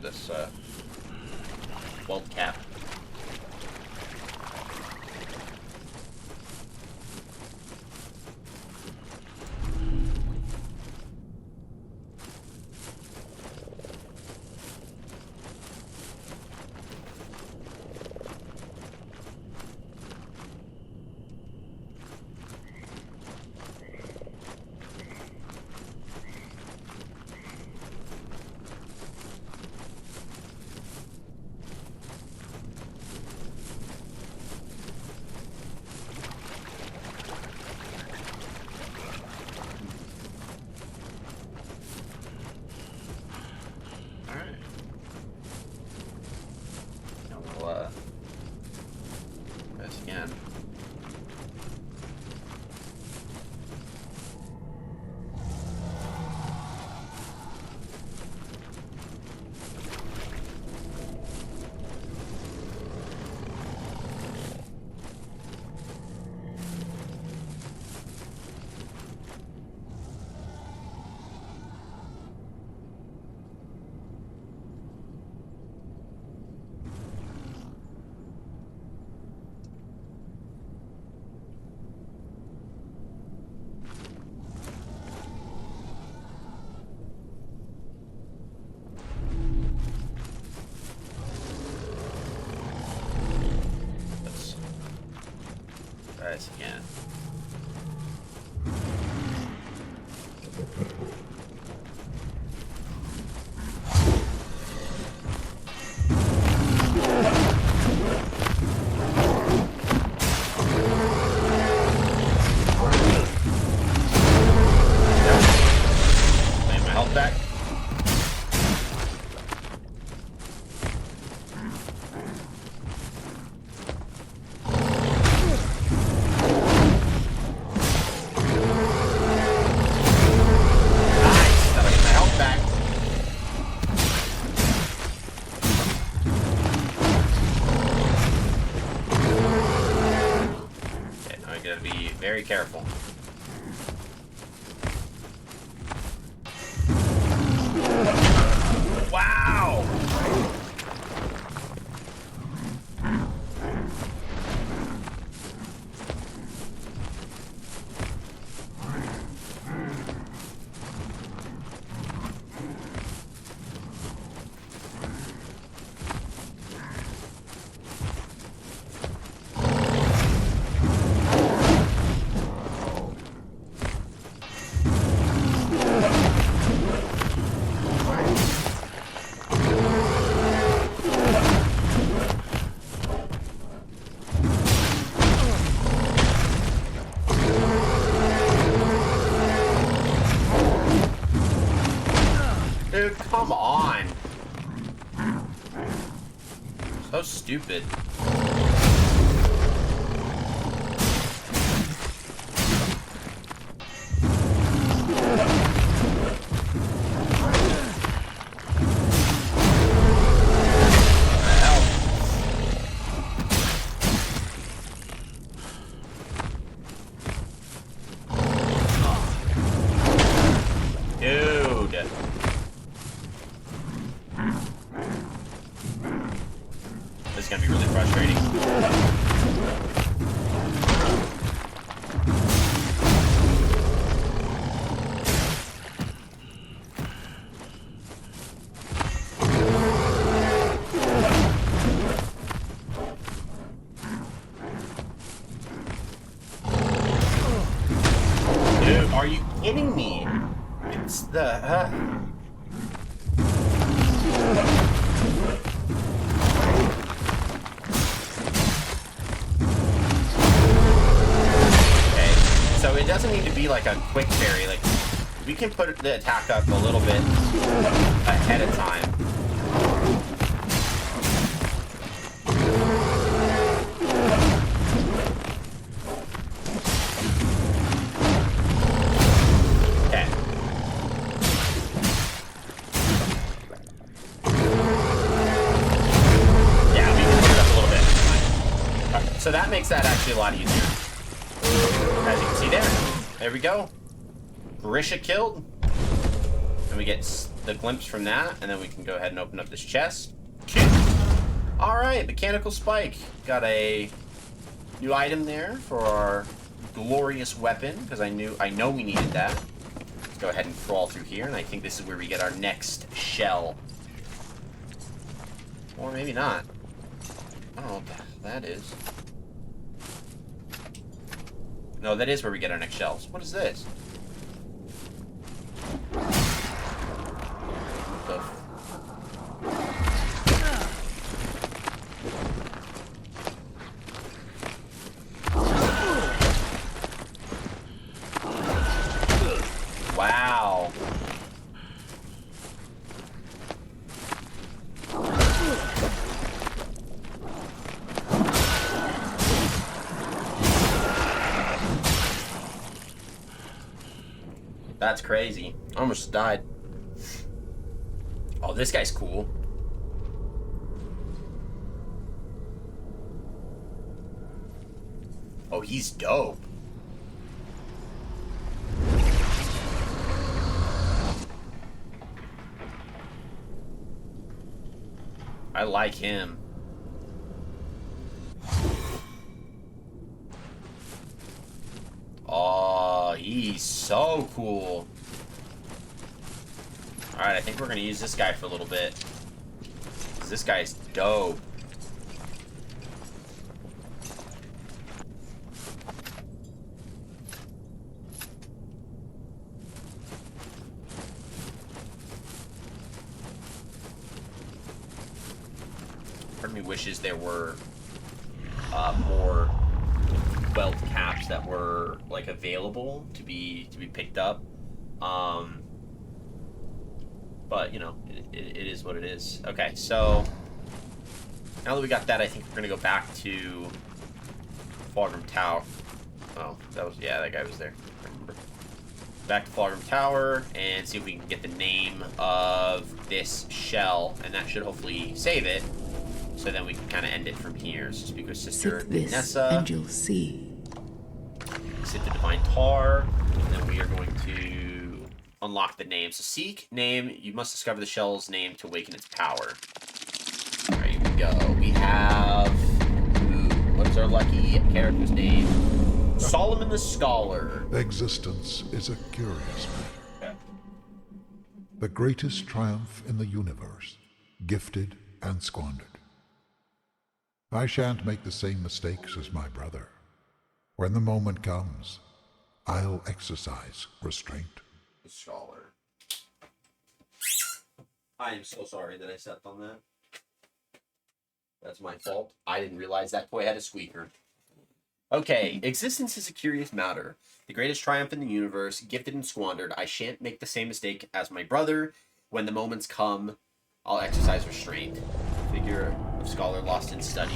This weld cap. This again. Try this again. Claim my health back. Gotta be very careful. Wow! Dude, come on. So stupid. Dude. This is gonna be really frustrating. Are you kidding me? It's the... Okay, so it doesn't need to be like a quick parry. Like, we can put the attack up a little bit ahead of time. So that makes that actually a lot easier. As you can see there we go. Grisha killed. And we get the glimpse from that, and then we can go ahead and open up this chest. Alright, mechanical spike. Got a new item there for our glorious weapon, because I know we needed that. Let's go ahead and crawl through here, and I think this is where we get our next shell. Or maybe not. I don't know what that is. No, that is where we get our next shells. What is this? What the... Wow. That's crazy. I almost died. Oh, this guy's cool. Oh, he's dope. I like him. Oh, he's so cool. Alright, I think we're gonna use this guy for a little bit. 'Cause this guy's dope. Part of me wishes there were more wealth caps that were like available to be picked up. But you know, it is what it is. Okay, so now that we got that, I think we're gonna go back to Fogrum Tower. Oh, that guy was there. I remember. Back to Fogrum Tower and see if we can get the name of this shell, and that should hopefully save it. So then we can kind of end it from here. So speak with Sister Seek this, Nessa. and you'll see. Sit the Divine Tar, and then we are going to unlock the name. So seek name. You must discover the shell's name to awaken its power. Alright, here we go. We have... Ooh, what is our lucky character's name? Solomon the Scholar. Existence is a curious matter. The greatest triumph in the universe, gifted and squandered. I shan't make the same mistakes as my brother. When the moment comes, I'll exercise restraint. The Scholar. I am so sorry that I stepped on that. That's my fault. I didn't realize that toy had a squeaker. Okay, existence is a curious matter. The greatest triumph in the universe, gifted and squandered. I shan't make the same mistake as my brother. When the moments come, I'll exercise restraint. Figure of scholar lost in study.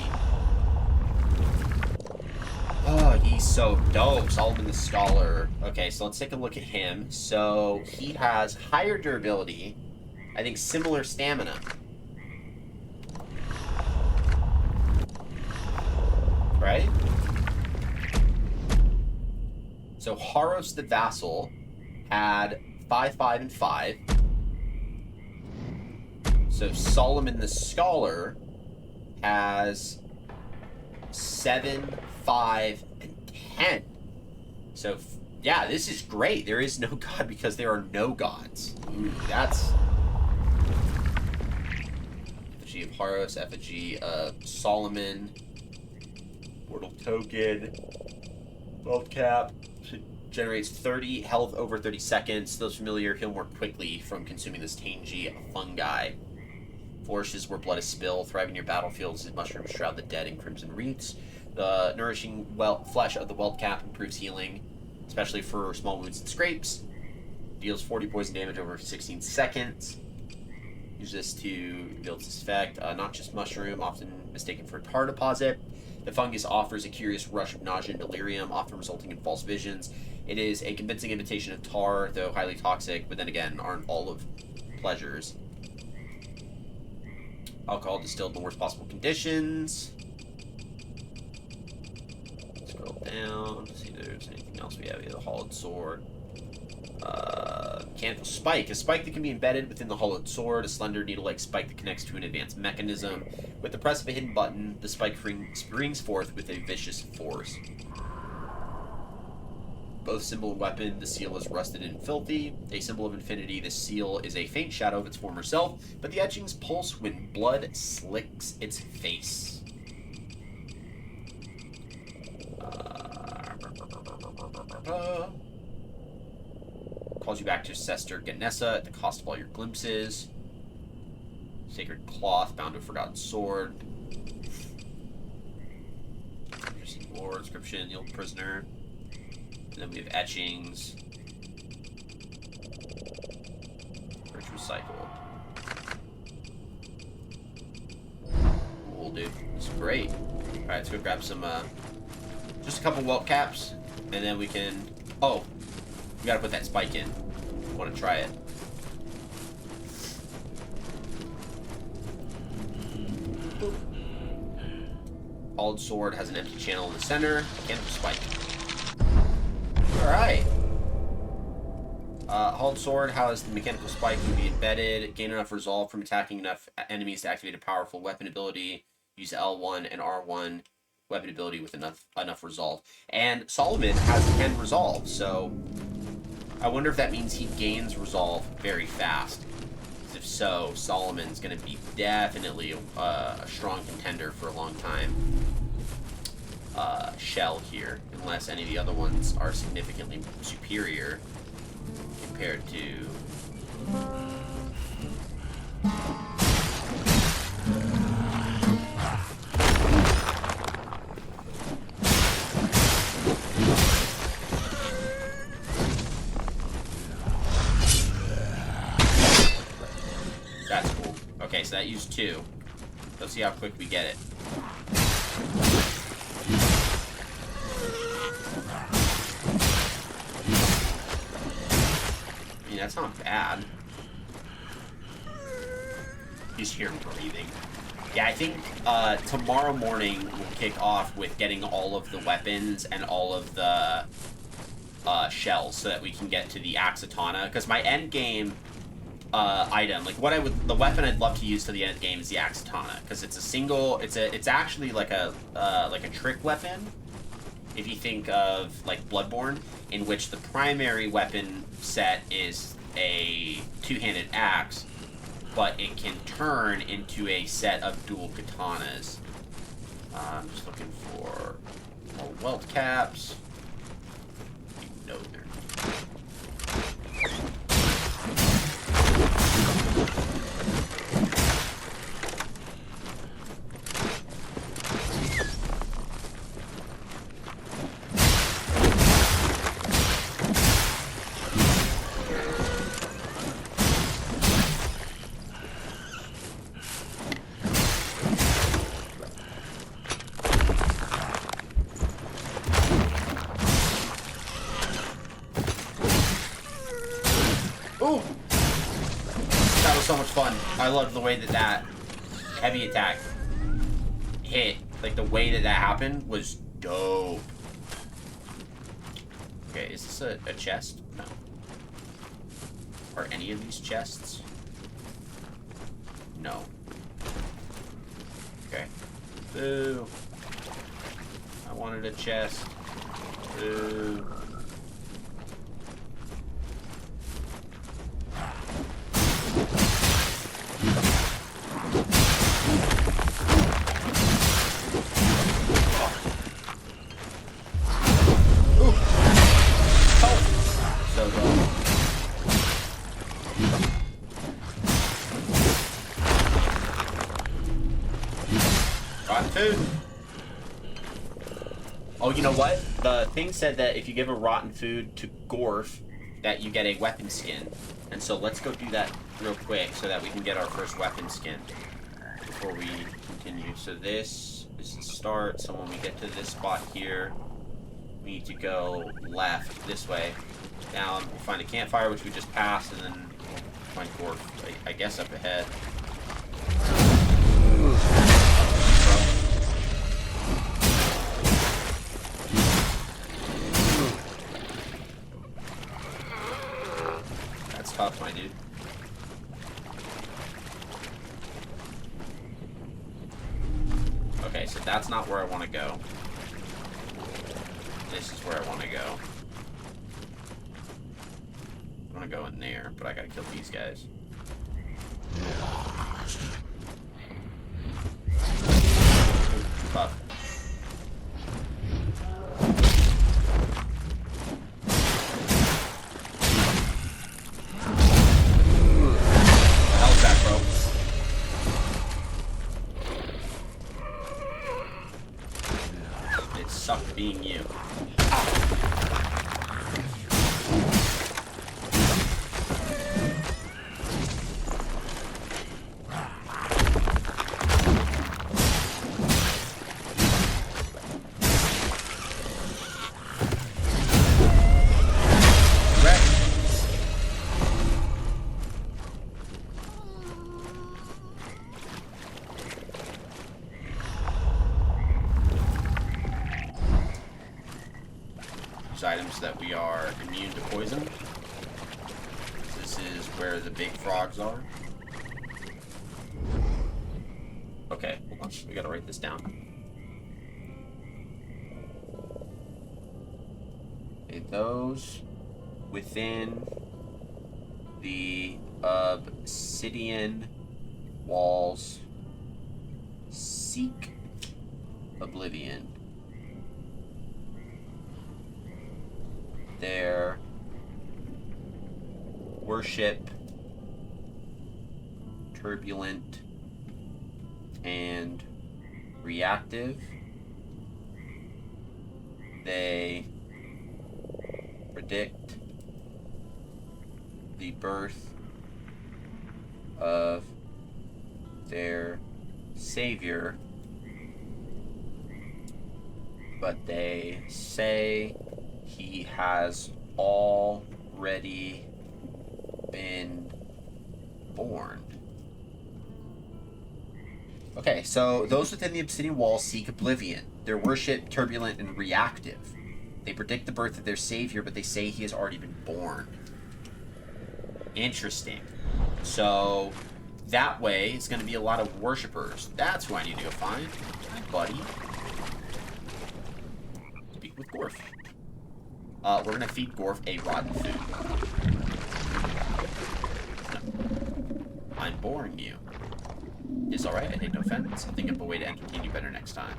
Oh, he's so dope. Solomon the Scholar. Okay, so let's take a look at him. So he has higher durability. I think similar stamina. Right? So Haros the Vassal had 5, 5, and 5. So Solomon the Scholar has 7, 5, and 10. So, yeah, this is great. There is no god because there are no gods. Ooh, that's... Effigy of Haros, effigy of Solomon, mortal token, wealth cap, Generates 30 health over 30 seconds. Those familiar heal more quickly from consuming this tangy fungi. Flourishes where blood is spilled. Thriving near battlefields as mushrooms shroud the dead in crimson wreaths. The nourishing flesh of the weld cap improves healing, especially for small wounds and scrapes. Deals 40 poison damage over 16 seconds. Use this to build its effect. Noxious mushroom, often mistaken for a tar deposit. The fungus offers a curious rush of nausea and delirium, often resulting in false visions. It is a convincing imitation of tar, though highly toxic, but then again, aren't all of pleasures. Alcohol distilled in the worst possible conditions. Scroll down to see if there's anything else we have here. The hollowed sword. Mechanical spike. A spike that can be embedded within the hollowed sword. A slender needle-like spike that connects to an advanced mechanism. With the press of a hidden button, the spike springs forth with a vicious force. Both symbol and weapon, the seal is rusted and filthy. A symbol of infinity, the seal is a faint shadow of its former self, but the etchings pulse when blood slicks its face. Calls you back to Sester Ganessa at the cost of all your glimpses. Sacred cloth, bound to a forgotten sword. Interesting lore, inscription, the old prisoner. And then we have etchings. Rich recycled. Cool, dude. This is great. Alright, let's go grab some, just a couple welt caps. And then we can... Oh! We gotta put that spike in. I want to try it. Hollowed sword has an empty channel in the center. Mechanical spike. Alright. Hollowed sword has the mechanical spike can be embedded. Gain enough resolve from attacking enough enemies to activate a powerful weapon ability. Use L1 and R1 weapon ability with enough resolve. And Solomon has 10 resolve, so I wonder if that means he gains resolve very fast. If so, Solomon's going to be definitely a strong contender for a long time. Shell here, unless any of the other ones are significantly superior compared to... That's cool. Okay, so that used 2. Let's see how quick we get it. I mean, that's not bad. He's here breathing. Yeah, I think tomorrow morning we'll kick off with getting all of the weapons and all of the shells so that we can get to the Axatana. Because my end game item, like the weapon I'd love to use to the end game is the Axatana, because it's a single. It's actually like a trick weapon. If you think of like Bloodborne, in which the primary weapon set is a two-handed axe, but it can turn into a set of dual katanas. I'm just looking for more welt caps. You know they're... Ooh! That was so much fun. I loved the way that heavy attack hit. Like, the way that happened was dope. Okay, is this a chest? No. Are any of these chests? No. Okay. Boo. I wanted a chest. Boo. dude. Oh, you know what? The thing said that if you give a rotten food to Gorf, that you get a weapon skin. And so let's go do that real quick so that we can get our first weapon skin before we continue. So this is the start. So when we get to this spot here, we need to go left this way. Down, we'll find a campfire, which we just passed, and then we'll find Gorf, I guess, up ahead. That's tough, my dude. Okay, so that's not where I want to go. This is where I want to go. I want to go in there, but I gotta kill these guys. Tough. The hell's that, bro? It sucked being you. Items that we are immune to poison. This is where the big frogs are. Okay, hold on. We gotta write this down. Okay, those within the obsidian walls seek oblivion. Their worship turbulent and reactive. They predict the birth of their savior, but they say he has already been born. Okay, so those within the obsidian wall seek oblivion. Their worship turbulent and reactive. They predict the birth of their savior, but they say he has already been born. Interesting. So that way, it's going to be a lot of worshippers. That's who I need to go find. Hi, buddy. Speak with Gorf. We're going to feed Gorf a rotten food. I'm boring you. It's alright, I take no offense. I'll think of a way to entertain you better next time.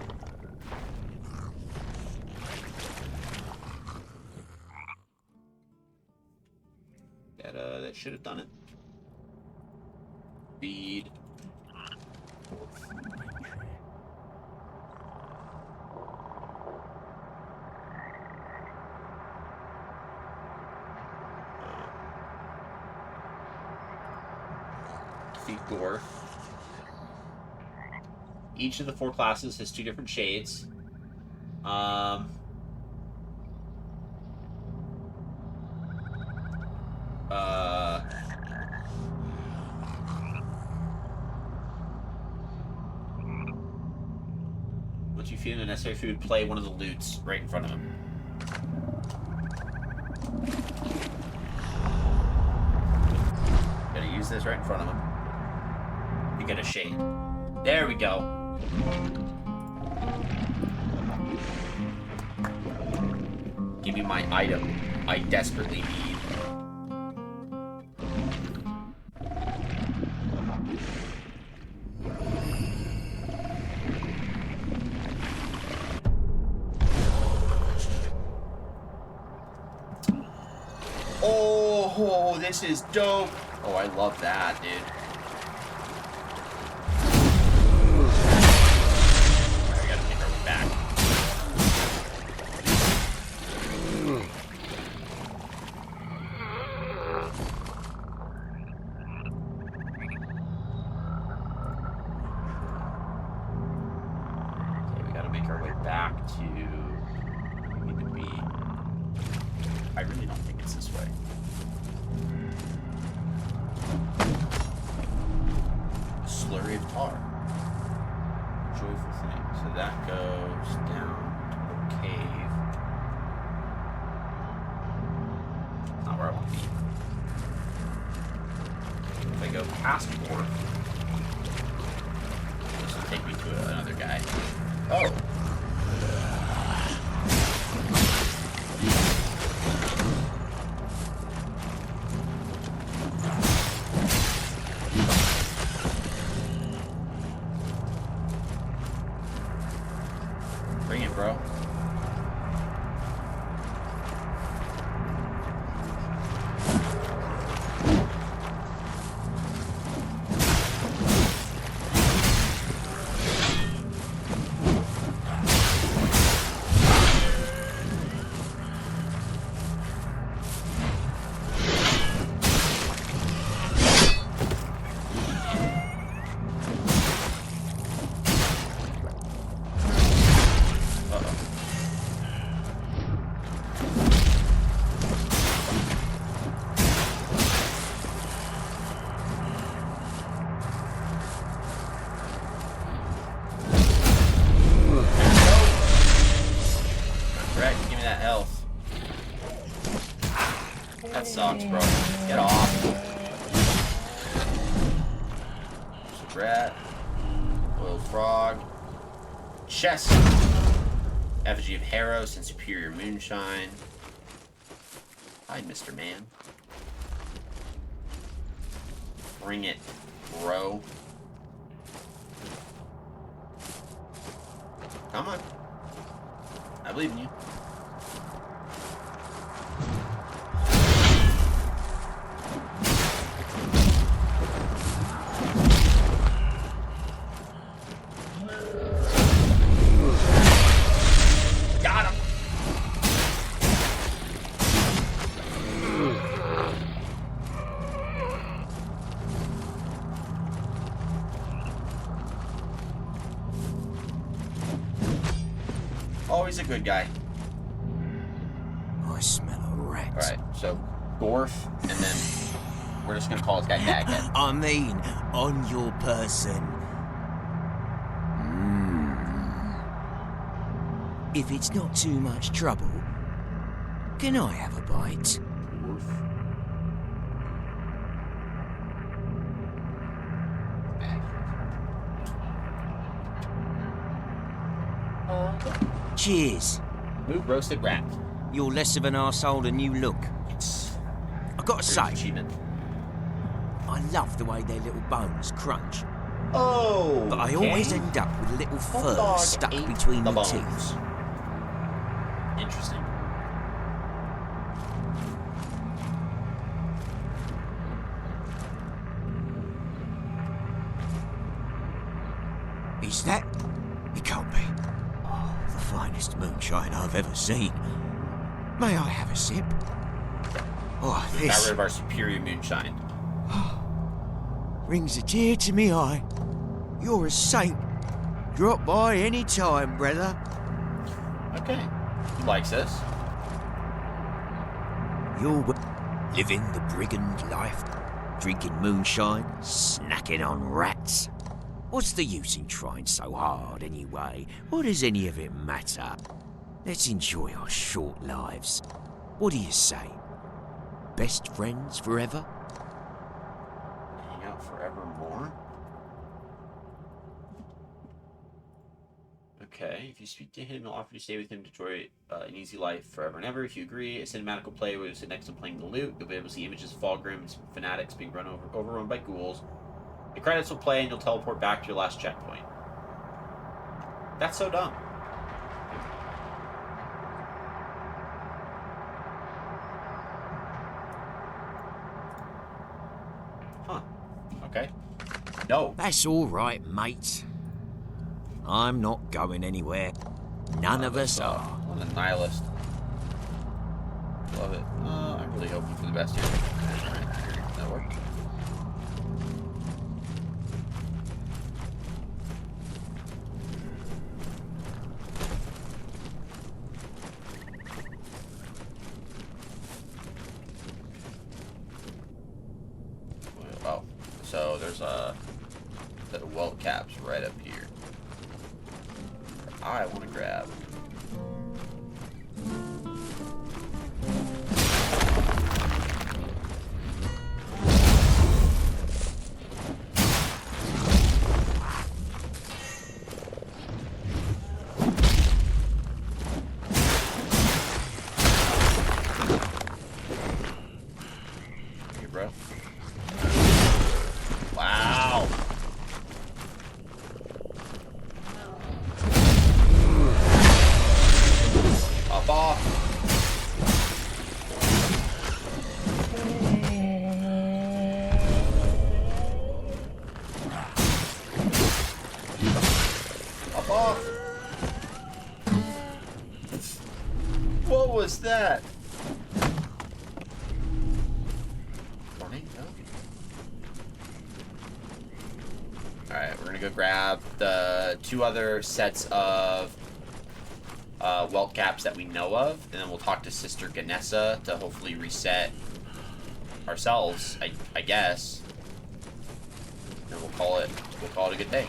That should have done it. Feed. Feed Gorf. Each of the 4 classes has 2 different shades. Once you feed him the necessary food, play one of the lutes right in front of him. Gotta use this right in front of him. You get a shade. There we go. Give me my item I desperately need. Oh, this is dope. Oh, I love that, dude. need to be... I really don't think it's this way. Slurry of tar. Joyful thing. So that goes down to a cave. Not where I want to be. If I go past Wharf, this will take me to another guy. Oh! Bring it, bro. That sucks, bro. Get off. There's a rat. Oiled frog. Chest. Effigy of Harrows and Superior Moonshine. Hi, Mr. Man. Bring it, bro. Come on. I believe in you. Got him. Oh, he's a good guy. I smell a rat. Alright, so Gorf, and then we're just gonna call this guy Baghead. I mean, on your person. If it's not too much trouble, can I have a bite? Gorf. Cheers. Move roasted rat. You're less of an arsehole than you look. It's I gotta say, achievement. I love the way their little bones crunch. Oh, But I always end up with a little fur Bulldog stuck ate between the my bones. teeth. Interesting. Is that? It can't be. Oh, the finest moonshine I've ever seen. May I have a sip? Oh, Got this rid of our superior moonshine. brings a tear to me eye. You're a saint. Drop by any time, brother. Okay. He likes this. You're living the brigand life, drinking moonshine, snacking on rats. What's the use in trying so hard anyway? What does any of it matter? Let's enjoy our short lives. What do you say? Best friends forever? Hang out forevermore. Okay, if you speak to him, he'll offer to stay with him to enjoy an easy life forever and ever. If you agree, a cinematical play where you sit next to playing the lute. You'll be able to see images of Fulgrims, fanatics being overrun by ghouls. The credits will play and you'll teleport back to your last checkpoint. That's so dumb. Huh. Okay. No. That's all right, mate. I'm not going anywhere. None of us are. What a nihilist. Love it. I'm really hoping for the best here. Alright, that worked. So there's a set of welt caps right up here. I want to grab. Here, bro. Wow. Up off. Up off. What was that? Alright, we're gonna go grab the 2 other sets of welt caps that we know of, and then we'll talk to Sister Ganessa to hopefully reset ourselves, I guess. And we'll call it a good day.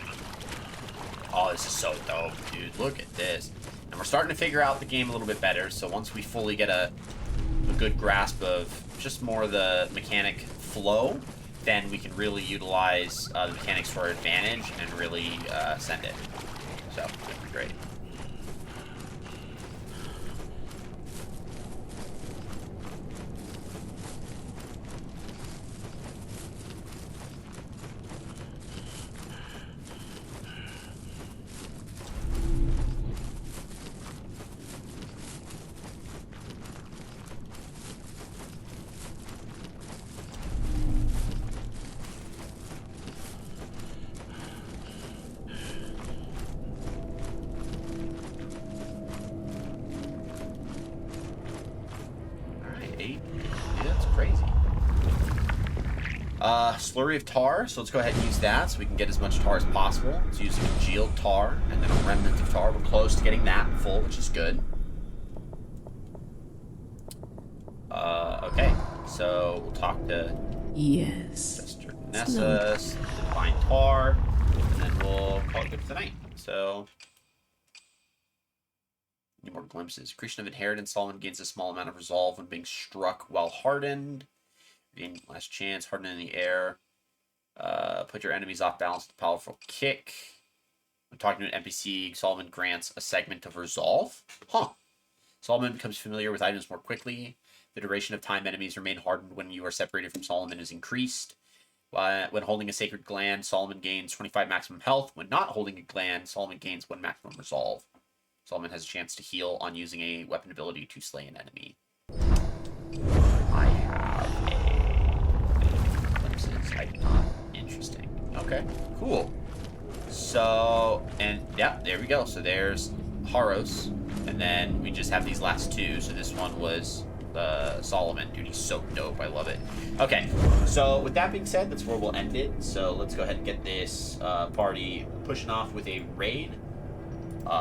Oh, this is so dope, dude. Look at this. And we're starting to figure out the game a little bit better, so once we fully get a good grasp of just more of the mechanic flow, then we can really utilize the mechanics for our advantage and really send it. So, that'd be great. Slurry of tar, so let's go ahead and use that so we can get as much tar as possible. Let's use a congealed tar and then a remnant of tar. We're close to getting that full, which is good. Okay, so we'll talk to Sister Nessa, Divine Tar, and then we'll call it good for the night. So, need more glimpses. Creation of Inheritance. Solomon gains a small amount of resolve when being struck while hardened. Gain last chance. Harden in the air. Put your enemies off balance with a powerful kick. When talking to an NPC, Solomon grants a segment of resolve. Huh. Solomon becomes familiar with items more quickly. The duration of time enemies remain hardened when you are separated from Solomon is increased. When holding a sacred gland, Solomon gains 25 maximum health. When not holding a gland, Solomon gains 1 maximum resolve. Solomon has a chance to heal on using a weapon ability to slay an enemy. I have a glimpses. I do not. Interesting. Okay, cool. So, and yeah, there we go. So there's Haros, and then we just have these last 2. So this one was Solomon. Dude, he's so dope. I love it. Okay, so with that being said, that's where we'll end it. So let's go ahead and get this party pushing off with a raid.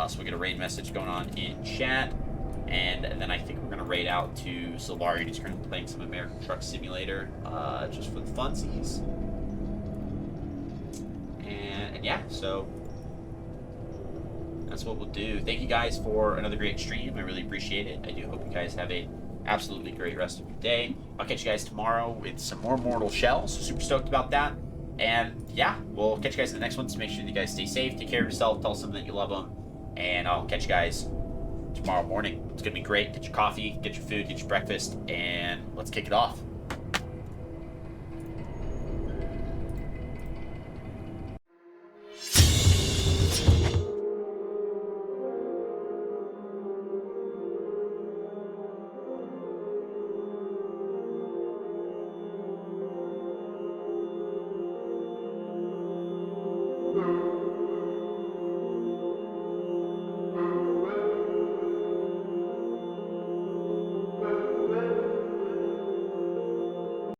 So we get a raid message going on in chat, and then I think we're gonna raid out to Silvarian. He's currently playing some American Truck Simulator, just for the funsies. And yeah, so that's what we'll do. Thank you guys for another great stream. I really appreciate it. I do hope you guys have a absolutely great rest of your day. I'll catch you guys tomorrow with some more Mortal Shell, so super stoked about that. And yeah, we'll catch you guys in the next one, so make sure that you guys stay safe, take care of yourself, tell someone that you love them, and I'll catch you guys tomorrow morning. It's gonna be great. Get your coffee, get your food, get your breakfast, and let's kick it off.